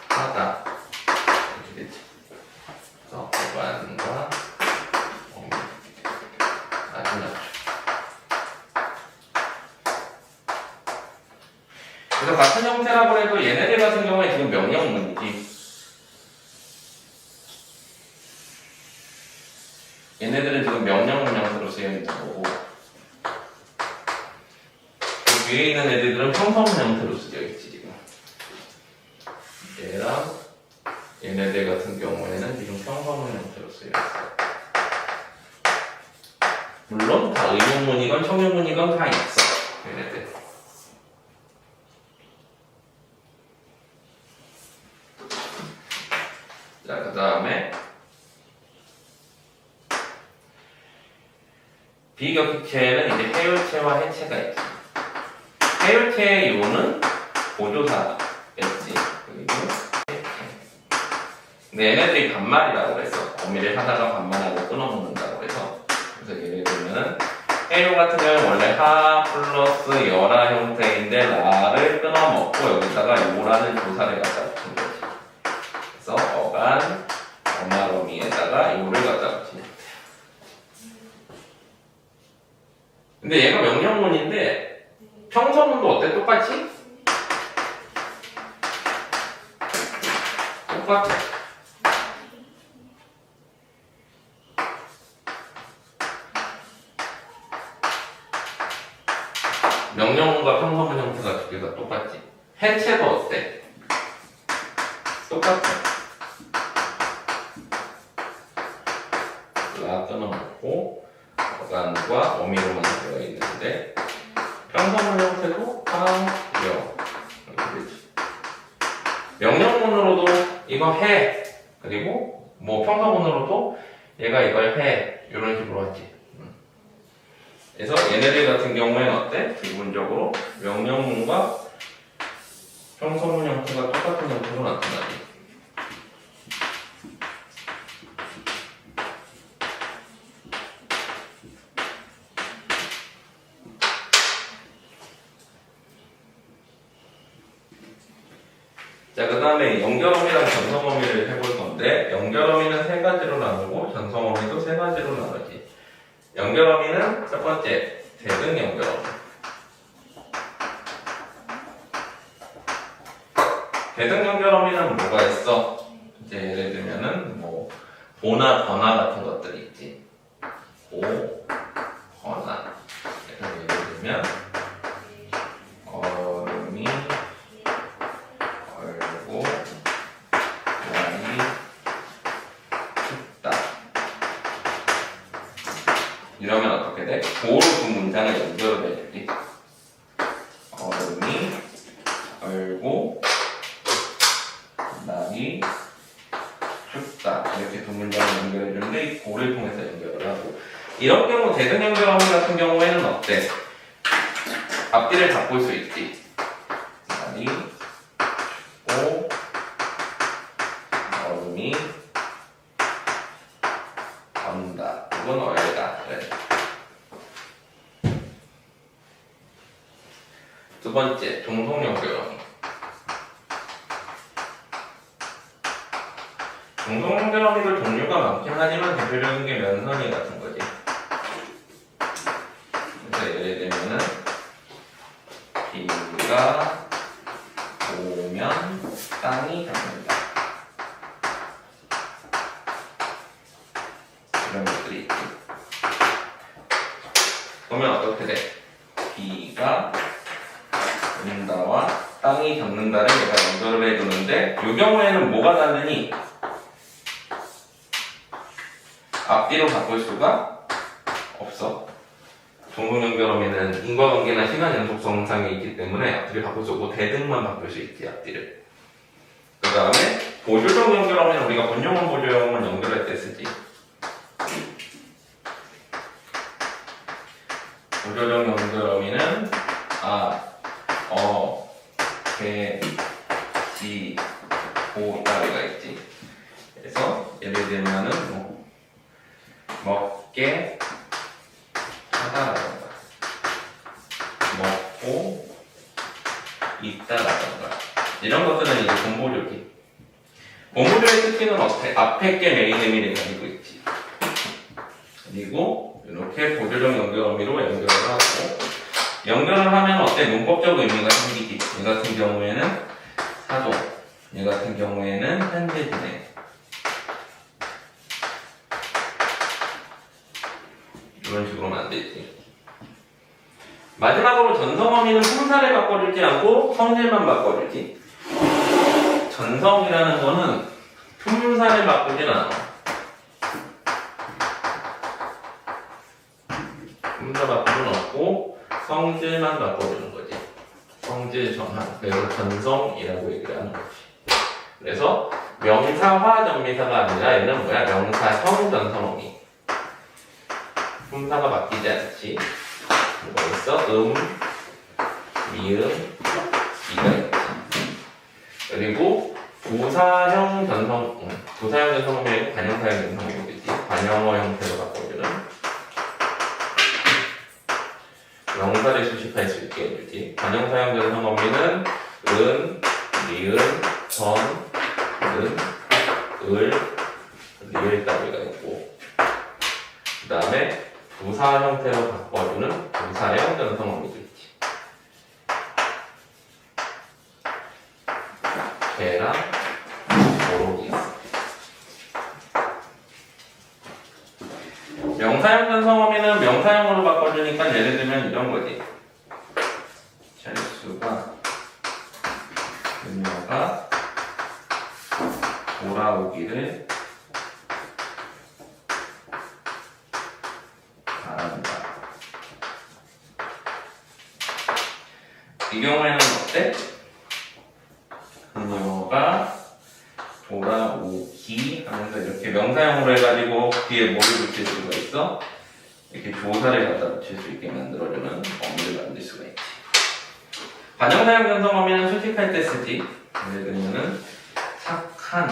하다. 이렇게 되지. 그래서 어간과 어미. 아주 낮죠. 그래서 같은 형태라고 해도 얘네들 같은 경우에 지금 명령문이지. 얘네들은 지금 명령문 형태로 쓰여 있는 거고, 그 위에 있는 애들은 평서문 형태로 쓰여 있지 지금. 얘랑 얘네들 같은 경우에는 지금 평서문 형태로 쓰여 있어. 물론 다 의문문이건 청유문이건 다 있어. 얘네들. 자, 그 다음에 비격체는 이제 해열체와 해체가 있지. 해열체의 요는 보조사였지. 그리고 해체. 근데 얘네들이 반말이라고 그랬어. 어미를 하다가 반말하고 끊어먹는다고 해서. 그래서 예를 들면은 해요 같은 경우는 원래 하 플러스 열화 형태인데 라를 끊어먹고 여기다가 요라는 조사를 갖다 붙인 거지. 그래서 어간, 어말어미에다가 요를 갖다 붙인 형태. 근데 얘가 명령문인데 평서문도 어때? 똑같이? 똑같아. 명령문과 평서문 형태가 두 개가 똑같지. 해체도 어때? 똑같아. 라 끊어놓고 어간과 어미로만 되어 있는데 평서문 형태도 여 명령문으로도 이거 해 그리고 뭐 평서문으로도 얘가 이걸 해 이런 식으로 하지. 그래서 얘네들 같은 경우에는 어때? 기본적으로 명령문과 평서문 형태가 똑같은 형태로 나타나지. 자, 그 다음에 연결어미랑 전성어미를 해볼 건데, 연결어미는 세 가지로 나누고, 전성어미도 세 가지로 나누지. 연결어미는 첫 번째, 대등 연결어미. 대등 연결어미는 뭐가 있어? 이제 예를 들면은, 뭐, 보나 번화 같은 것들이 있지. 보, 번화. 예를 들면, 얼음이 얼고, 날이 춥다. 이러면 어떻게 돼? 보로 두 문장을 연결을 해야지. 얼음이 얼고 날이 춥다. 이렇게 두 문장을 연결해주는데 이 보를 통해서 연결을 하고, 이런 경우 대등 연결어미 같은 경우에는 어때? 앞뒤를 바꿀 수 있지. 날이 춥고 얼음이 언다. 이건 얼다. 그래. 두 번째, 종속 연결어미. 종속 연결어미도 종류가 많긴 하지만 대표적인 게 면선이 같은 거지. 그래서 예를 들면은 비가 오면 땅이 닿는다. 이런 것들이 있지. 그러면 어떻게 돼? 비가 온다와 땅이 닿는다를 내가 연결을 해두는데, 이 경우에는 뭐가 다르니? 앞뒤로 바꿀 수가 없어. 종속 연결어미는 인과관계나 시간 연속성상이 있기 때문에 앞뒤를 바꿀 수 없고 대등만 바꿀 수 있지, 앞뒤를. 그 다음에 보조적 연결어미는 우리가 본용문 보조용문 연결할 때 쓰지. 보조적 연결어미는 개, 지, 고 따위가 있지. 그래서 예를 들면은 뭐 먹게 하다라던가 먹고 있다라던가 이런 것들은 이제 본보조기. 본보조의 특징은 어때? 앞에 게 메인 의미를 가지고 있지. 그리고 이렇게 보조적 연결어미로 연결을 하고, 연결을 하면 어때? 문법적 의미가 생기지. 이 같은 경우에는 사도, 이 같은 경우에는 현재 진행. 이런 식으로 만들지. 마지막으로 전성어미는 품사를 바꿔주지 않고 성질만 바꿔주지. 전성이라는 거는 품사를 바꾸진 않아. 품사 바꾸는 없고 성질만 바꿔주는 거지. 성질 전환. 그래서 전성이라고 얘기를 하는 거지. 그래서 명사화 전미사가 아니라 얘는 뭐야? 명사형 전성어미. 품사가 바뀌지 않지. 뭐가 있어? 미음, 이가 있지. 그리고 부사형 전성어미는 관형사형 전성어미겠지. 관형어 형태로 바꿔주는. 명사를 수식할 수 있게 해주지. 관형사형 전성어미는 은, 미은, 전, 은, 을, 리을 따위가 있고, 그 다음에 부사 형태로 바꿔주는 부사형 전성어미도 있지. 개랑 모르겠어. 명사형 전성어미는 명사형으로 바꿔주니까 예를 들면 이런 거지. 철수가 그녀가 돌아오기를 바란다. 이 경우에는 어때? 그녀가 돌아오기 하면서 이렇게 명사형으로 해가지고 뒤에 뭐를 붙일 수가 있어? 이렇게 조사를 갖다 붙일 수 있게 만들어주는 어미를 만들 수가 있지. 관형사형 변성어미는 수식할 때 쓰지. 예를 들면은 착한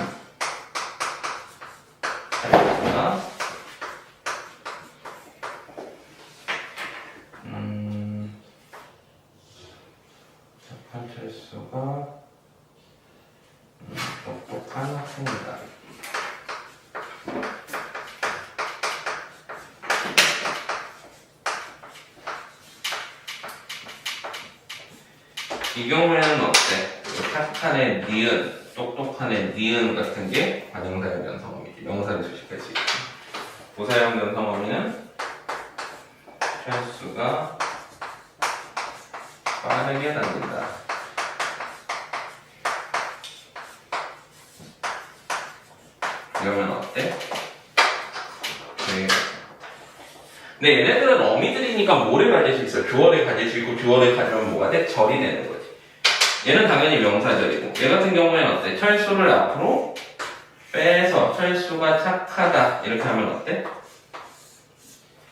철수가 착한 철수가 똑똑한 학생이다. 이 경우에는 어때? 착한의 니은, 똑똑한의 니은 같은 게 관형사형 변성어미지. 명사를 수식할 수 있지. 부사형 변성어미는 철수가 빠르게 다닌다. 이러면 어때? 네. 근데 얘네들은 어미들이니까 뭐를 가질 수 있어? 주어를 가질 수 있고 주어를 가지면 뭐가 돼? 절이 되는 거지. 얘는 당연히 명사절이고 얘 같은 경우에는 어때? 철수를 앞으로 빼서 철수가 착하다 이렇게 하면 어때?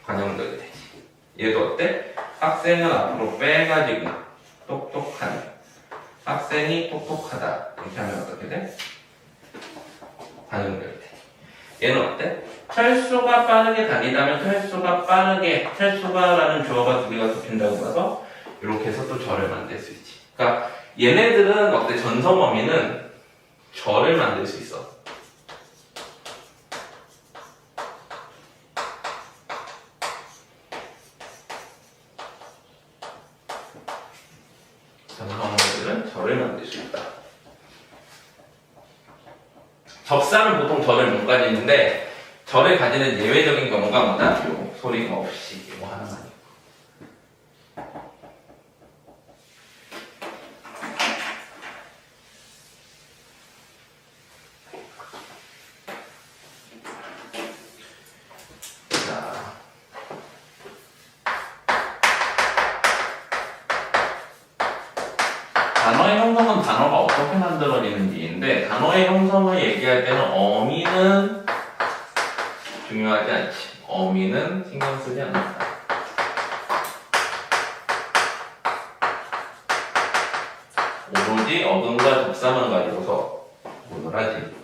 관형절이 되지. 얘도 어때? 학생을 앞으로 빼가지고 똑똑한 학생이 똑똑하다 이렇게 하면 어떻게 돼? 관형절이 돼. 얘는 어때? 철수가 빠르게 다니다면 철수가라는 주어가 두 개가 덮인다고 봐서 이렇게 해서 또 절을 만들 수 있지. 그러니까 얘네들은 어때? 전성어미는 절을 만들 수 있어. 전성어미들은 절을 만들 수 있다. 접사는 보통 절을 못 가지는데 절을 가지는 예외적인 경우가 뭐다? 요 소리가 없이 이거 하나만. 단어의 형성은 단어가 어떻게 만들어지는지인데 단어의 형성을 얘기할 때는 어미는 중요하지 않지. 어미는 신경 쓰지 않는다. 오로지 어근과 접사만 가지고서 구분을 하지.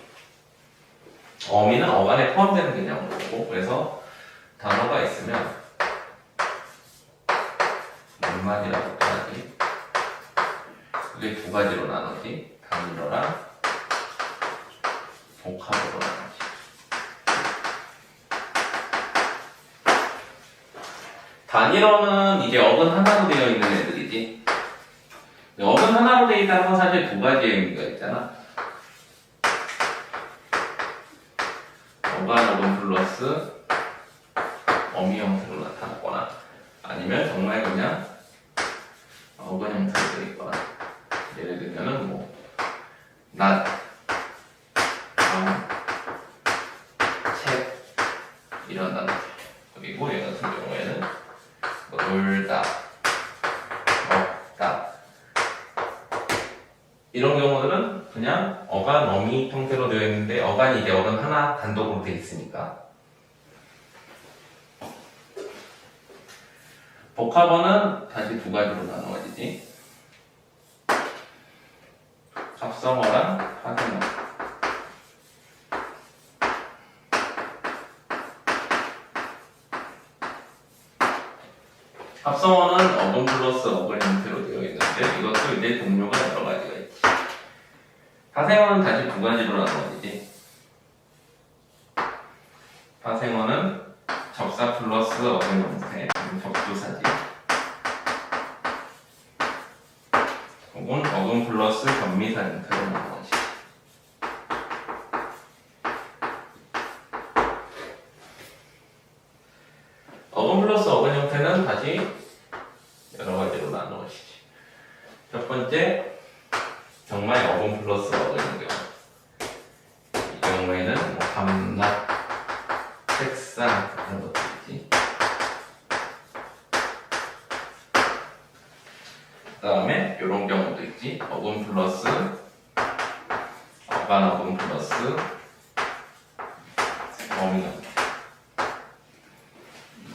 어미는 어간에 포함되는 개념으로 그래서 단어가 있으면 물만이라고도 하지. 그게 두 가지로 나누지. 단위로랑 복합으로 나누지. 단위로는 이제 어근 하나로 되어 있는 애들이지. 어근 하나로 되어 있다는 건 사실 두 가지의 의미가 있잖아. 어간 플러스 어미 형태로 나타났거나 아니면 정말 그냥 어근 형태로 되어 있거나. 예를 들면은 뭐 낮, 밤, 책 이런 단어. 그리고 얘 같은 경우에는 뭐 놀다, 먹다 이런 경우들은 그냥 어간 어미 형태로 되어 있는데 어간이 이제 어간 하나 단독으로 되어 있으니까. 복합어는 다시 두 가지로 나누어지지. 합성어랑 파생어. 합성어는 어근 플러스 어근 형태로 되어 있는데 이것도 이제 종류가 여러 가지가 있지. 파생어는 다시 두 가지로 나누어지지. 파생어는 접사 플러스 어근 형태, 접두사지. 혹은 어근 플러스 전미사 형태로 나누어지지. 플러스 어근 형태는 다시 여러 가지로 나누어지지. 첫 번째, 정말 어근 플러스 어근인 경우. 이 경우에는 뭐 밤낮, 색상 이런 것도 있지. 그 다음에 이런 경우도 있지. 어근 플러스 어간 어근 플러스 어미 형태.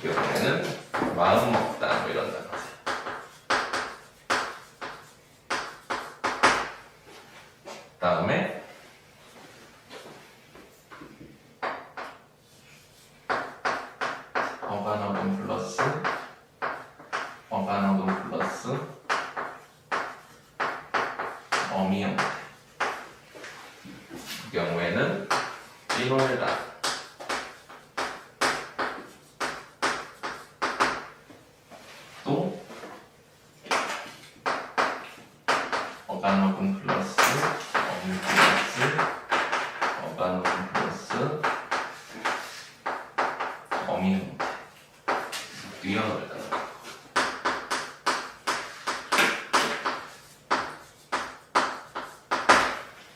이 경우에는 마음 먹다 뭐 이런 단어. 그 다음에 어간 어근 플러스 어간 어근 플러스 어미 형태. 이 경우에는 찌놀다. 또 어간 어근 플러스 어미 플러스 어간 어근 플러스 어미 형태. 뛰어놀다.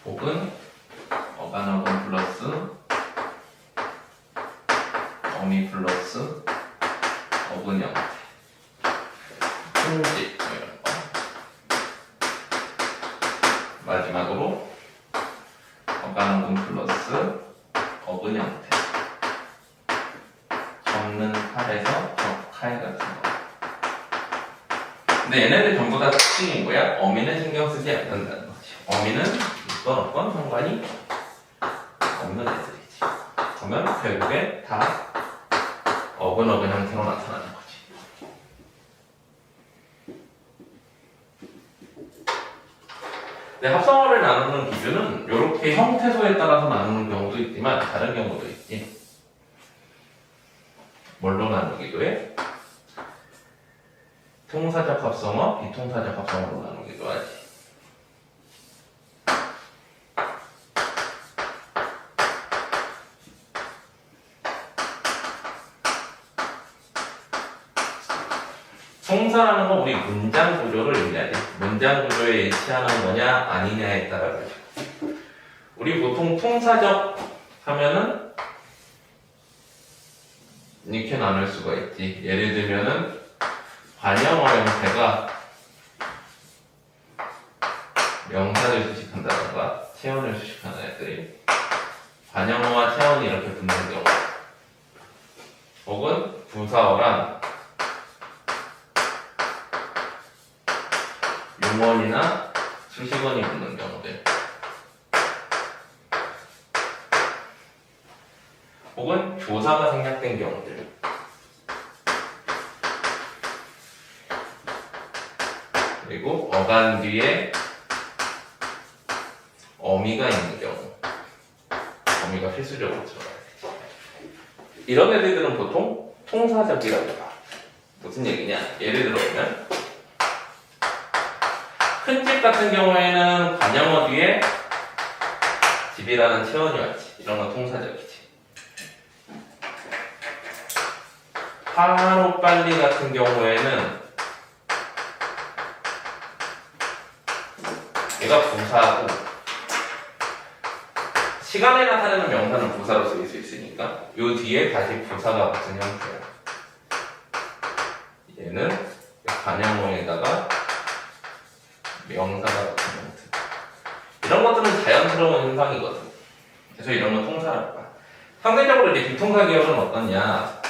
혹은 어간 어근 플러스 어미 플러스 어근 형태. 승집 뭐 이런 거. 마지막으로 어간 어근 플러스 어근 형태. 접는 칼에서 적칼 같은 거. 근데 얘네들 전부 다 특징인 거야. 어미는 신경 쓰지 않는다는 거지. 어미는 있건 없건 상관이 없는 애들이지. 그러면 결국에 다 어근 형태로 나타나는 거지. 근데 합성어를 나누는 기준은 이렇게 형태소에 따라서 나누는 경우도 있지만 다른 경우도 있지. 뭘로 나누기도 해? 통사적 합성어, 비통사적 합성어로 나누기도 하지. 통사라는 건 우리 문장 구조를 의미하지. 문장 구조에 일치하는 거냐 아니냐에 따라 가지고. 우리 보통 통사적 하면은 이렇게 나눌 수가 있지. 예를 들면은 관형어 형태가 명사를 수식한다던가 체온을 수식하는 애들이 관형어와 체온이 이렇게 붙는 경우, 혹은 부사어랑 용언이나 수식어이 붙는 경우들, 혹은 조사가 생략된 경우들. 그리고 어간 뒤에 어미가 있는 경우, 어미가 필수적으로 들어가야 되지. 이런 애들은 보통 통사적이라고 봐. 무슨 얘기냐? 예를 들어보면 큰 집 같은 경우에는 관형어 뒤에 집이라는 체온이 왔지. 이런 건 통사적이지. 하루빨리 같은 경우에는 얘가 부사고, 시간에 나타내는 명사는 부사로 쓰일 수 있으니까 요 뒤에 다시 부사가 붙은 형태야. 얘는 관형어에다가 명사가 붙은 형태. 이런 것들은 자연스러운 현상이거든. 그래서 이런 건 통사라고 봐. 상대적으로 이제 비통사 계열은 어떠냐?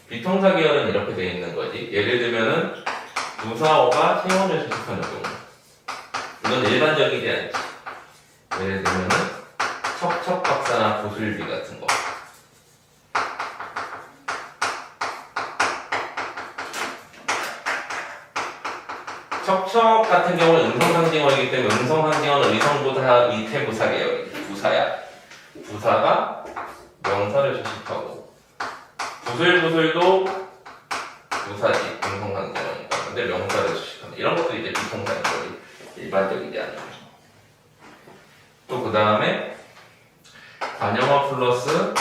비통사 계열은 이렇게 되어 있는 거지. 예를 들면은 부사어가 체온을 수식하는 경우. 이건 일반적이지 않지. 예를 들면은 척척박사나 구슬비 같은 거. 척척 같은 경우는 음성상징어이기 때문에 음성상징어는 의성보다 이태부사 계열이지. 부사야. 부사가 명사를 수식하고, 구슬구슬도 부사지. 음성상징어니까. 근데 명사를 수식한다. 이런 것도 이제 비통상징어이 일반적이지 않아요. 또 그 다음에 관형어 플러스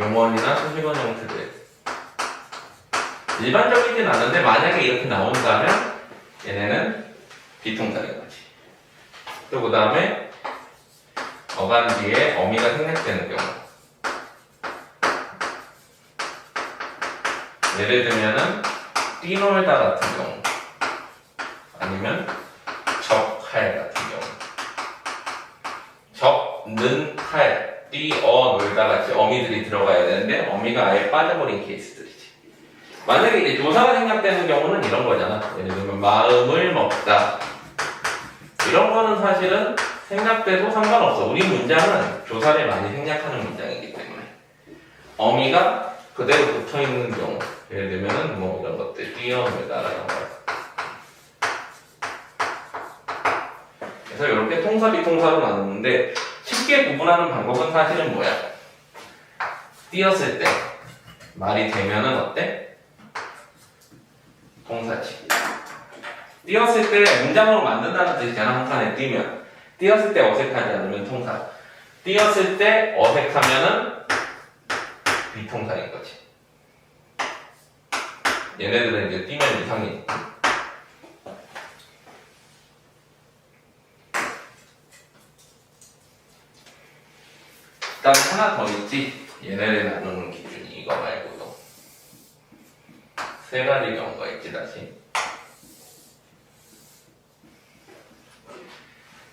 용언이나 수식어 형태들. 일반적이진 않은데 만약에 이렇게 나온다면 얘네는 비통사인 거지. 또 그 다음에 어간 뒤에 어미가 생략되는 경우. 예를 들면은 뛰놀다 같은 경우, 아니면 적할 같은 경우. 적는 할, 뛰어놀다 같이 어미들이 들어가야 되는데 어미가 아예 빠져버린 케이스들이지. 만약에 이제 조사가 생략되는 경우는 이런 거잖아. 예를 들면 마음을 먹다, 이런 거는 사실은 생략돼도 상관없어. 우리 문장은 조사를 많이 생략하는 문장이기 때문에 어미가 그대로 붙어있는 경우, 예를 들면은 뭐 이런 것들, 뛰어놀다라는 거. 그래서 이렇게 통사, 비통사로 나누는데 쉽게 구분하는 방법은 사실은 뭐야? 띄었을 때 말이 되면은 어때? 통사치. 띄었을 때 문장으로 만든다는 뜻이잖아. 한 칸에 띄면. 띄었을 때 어색하지 않으면 통사. 띄었을 때 어색하면은 비통사인 거지. 얘네들은 이제 띄면 이상이. 그다음에 하나 더 있지. 얘네를 나누는 기준이 이거 말고도 세 가지 경우가 있지. 다시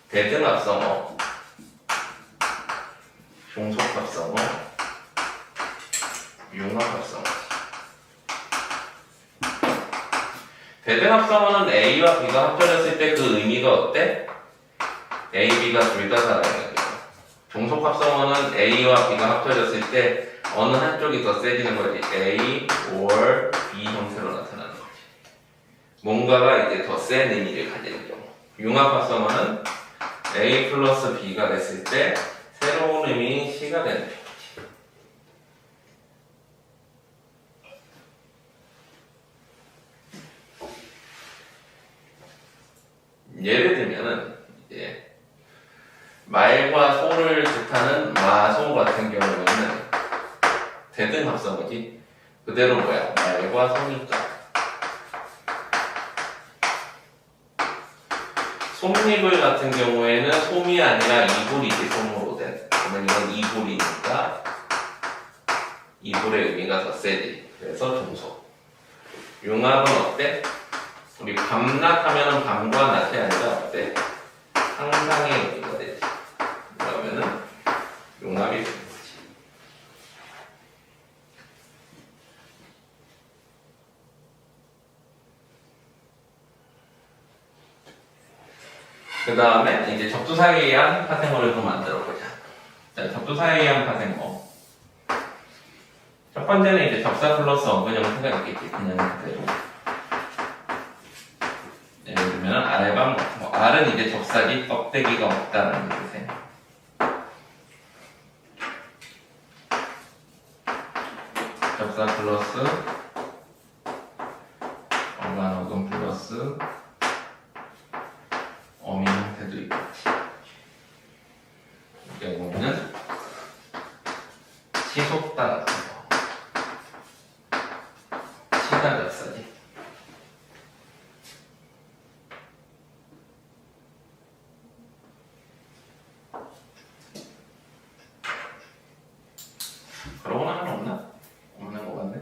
대등합성어, 종속합성어, 융합합성어. 대등합성어는 A와 B가 합쳐졌을 때 그 의미가 어때? A, B가 둘 다 살아있는 거야. 종속합성어는 A와 B가 합쳐졌을 때 어느 한쪽이 더 세지는 거지. A or B 형태로 나타나는 거지. 뭔가가 이제 더 센 의미를 가지는 경우. 융합합성어는 A 플러스 B가 됐을 때 새로운 의미인 C가 되는 거지. 예를 들면은 이제 말과 소를 뜻하는 마소 같은 경우에는 대등합성어지. 그대로 뭐야? 말과 소니까. 솜니불 같은 경우에는 솜이 아니라 이불이지. 솜으로 된. 그러면 이건 이불이니까 이불의 의미가 더 세지. 그래서 종속. 융합은 어때? 우리 밤낮하면은 밤과 낮이 아니라 어때? 상상의 의미가 되지. 그러면은 융합이 되는 거지. 그 다음에 이제 접두사에 의한 파생어를 좀 만들어 보자. 자, 접두사에 의한 파생어. 첫 번째는 이제 접사 플러스 어근 형태가 있겠지. 그냥 그대로. 예를 들면 알밤 같은 거. 알은 이제 접사기 껍데기가 없다는 뜻이에요. 접사 플러스 어간 어근 플러스 어미 형태도 있겠지. 이 경우는 치솟다 같은 거. 치가 접사지. 그러고 나면 없나? 없는 것 같네.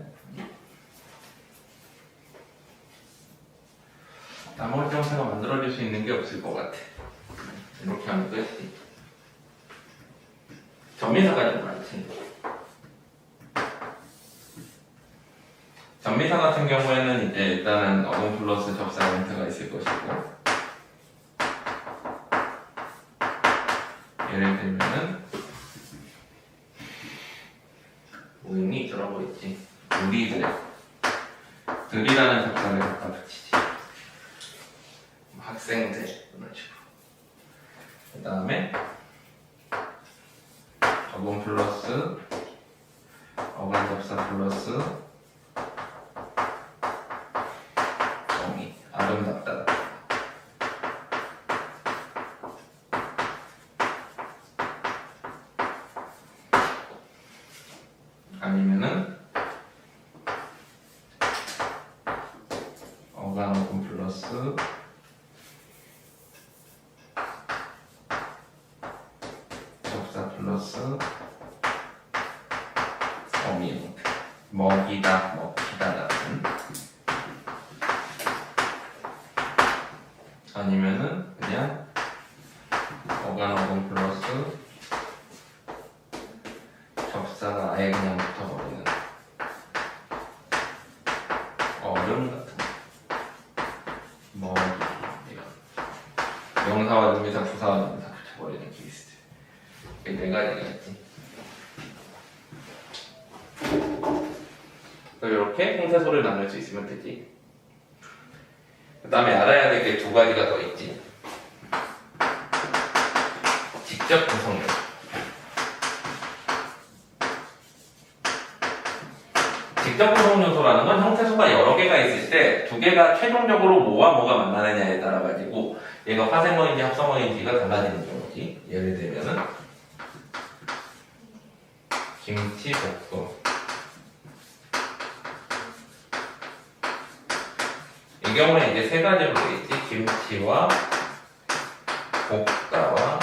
나머지 형태가 만들어질 수 있는 게 없을 것 같아. 이렇게 하면 끝이. 전미사가 좀 많지. 전미사 같은 경우에는 이제 일단은 어근 플러스 접사 형태가 있을 것이고, 예를 들면은 우인이 저러고 있지. 우리들. 들이라는 접사를 갖다 붙이지. 학생들 이런 식으로. 그 다음에 어근 플러스 어간 접사 플러스 어미. 아름답다. 아니면은 어간어근 플러스 접사 플러스 어미 형태. 먹이다, 먹히다 같은. 아니면은 그냥 어간어근 플러스 접사가 아예 그냥 붙어버리는 얼음 같은 거. 먹이 이런 명사와 동사, 부사와 동사 붙여버리는 케이스들. 이게 네 가지가 있지. 이렇게 형태소를 나눌 수 있으면 되지. 그 다음에 알아야 될 게 두 가지가 더 있지. 직접 구성 요소. 직접 구성 요소라는 건 형태소가 여러 개가 있을 때 두 개가 최종적으로 뭐와 뭐가 만나느냐에 따라 가지고 얘가 화생어인지 합성어인지가 달라지는 경우지. 예를 들면은 김치 볶음. 이 경우에 이제 세 가지로 되어 있지. 김치와 볶다와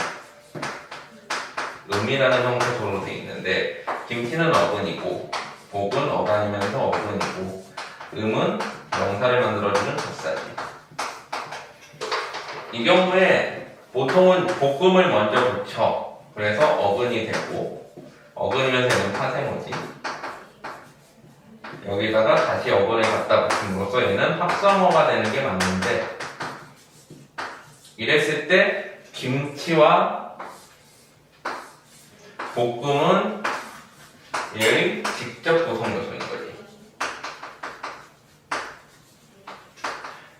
음이라는 형태소로 되어 있는데, 김치는 어근이고 볶은 어간이면서 어근이고 음은 명사를 만들어주는 접사지. 이 경우에 보통은 볶음을 먼저 붙여. 그래서 어근이 되고, 어근이면서 얘는 파생어지. 여기다가 다시 어근을 갖다 붙임으로써 얘는 합성어가 되는 게 맞는데, 이랬을 때 김치와 볶음은 얘의 직접 구성 요소인 거지.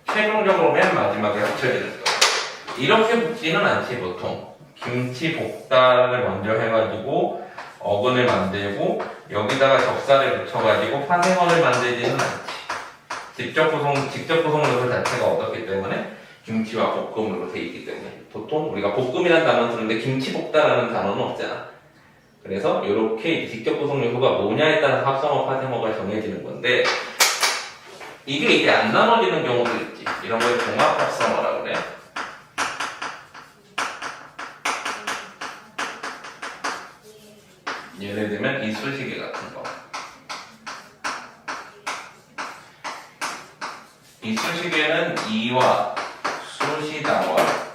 최종적으로 맨 마지막에 합쳐지는 거. 이렇게 붙지는 않지 보통. 김치 볶다를 먼저 해가지고 어근을 만들고 여기다가 접사를 붙여가지고 파생어를 만들지는 않지. 직접 구성 요소 자체가 없었기 때문에 김치와 볶음으로 돼 있기 때문에 보통 우리가 볶음이라는 단어 쓰는데 김치 볶다라는 단어는 없잖아. 그래서 이렇게 직접 구성 요소가 뭐냐에 따라서 합성어, 파생어가 정해지는 건데, 이게 이제 안 나눠지는 경우도 있지. 이런 걸 종합 합성어라고 그래. 예를 들면 이쑤시개 같은 거. 이쑤시개는 이와 쑤시다와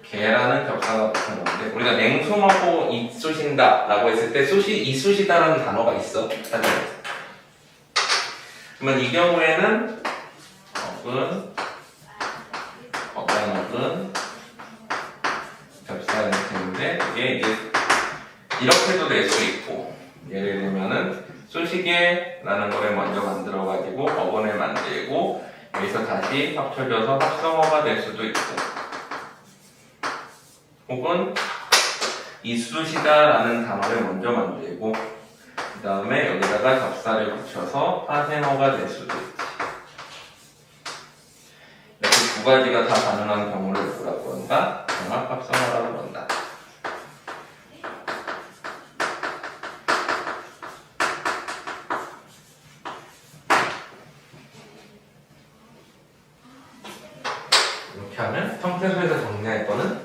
개라는 접사가 붙은 건데, 우리가 냉수 먹고 이쑤신다 라고 했을 때 이쑤시다라는 단어가 있어. 사전에. 그러면 이 경우에는 어근 접사가 되는데, 이게 이제 이렇게도 될 수 있고, 예를 들면은 쑤시개라는 거를 먼저 만들어가지고 어근을 만들고 여기서 다시 합쳐져서 합성어가 될 수도 있고, 혹은 이쑤시다라는 단어를 먼저 만들고 그 다음에 여기다가 접사를 붙여서 파생어가 될 수도 있지. 이렇게 두 가지가 다 가능한 경우를 뭐라고 한다? 종합합성어라고 한다. 이렇게 하면 형태소에서 정리할 거는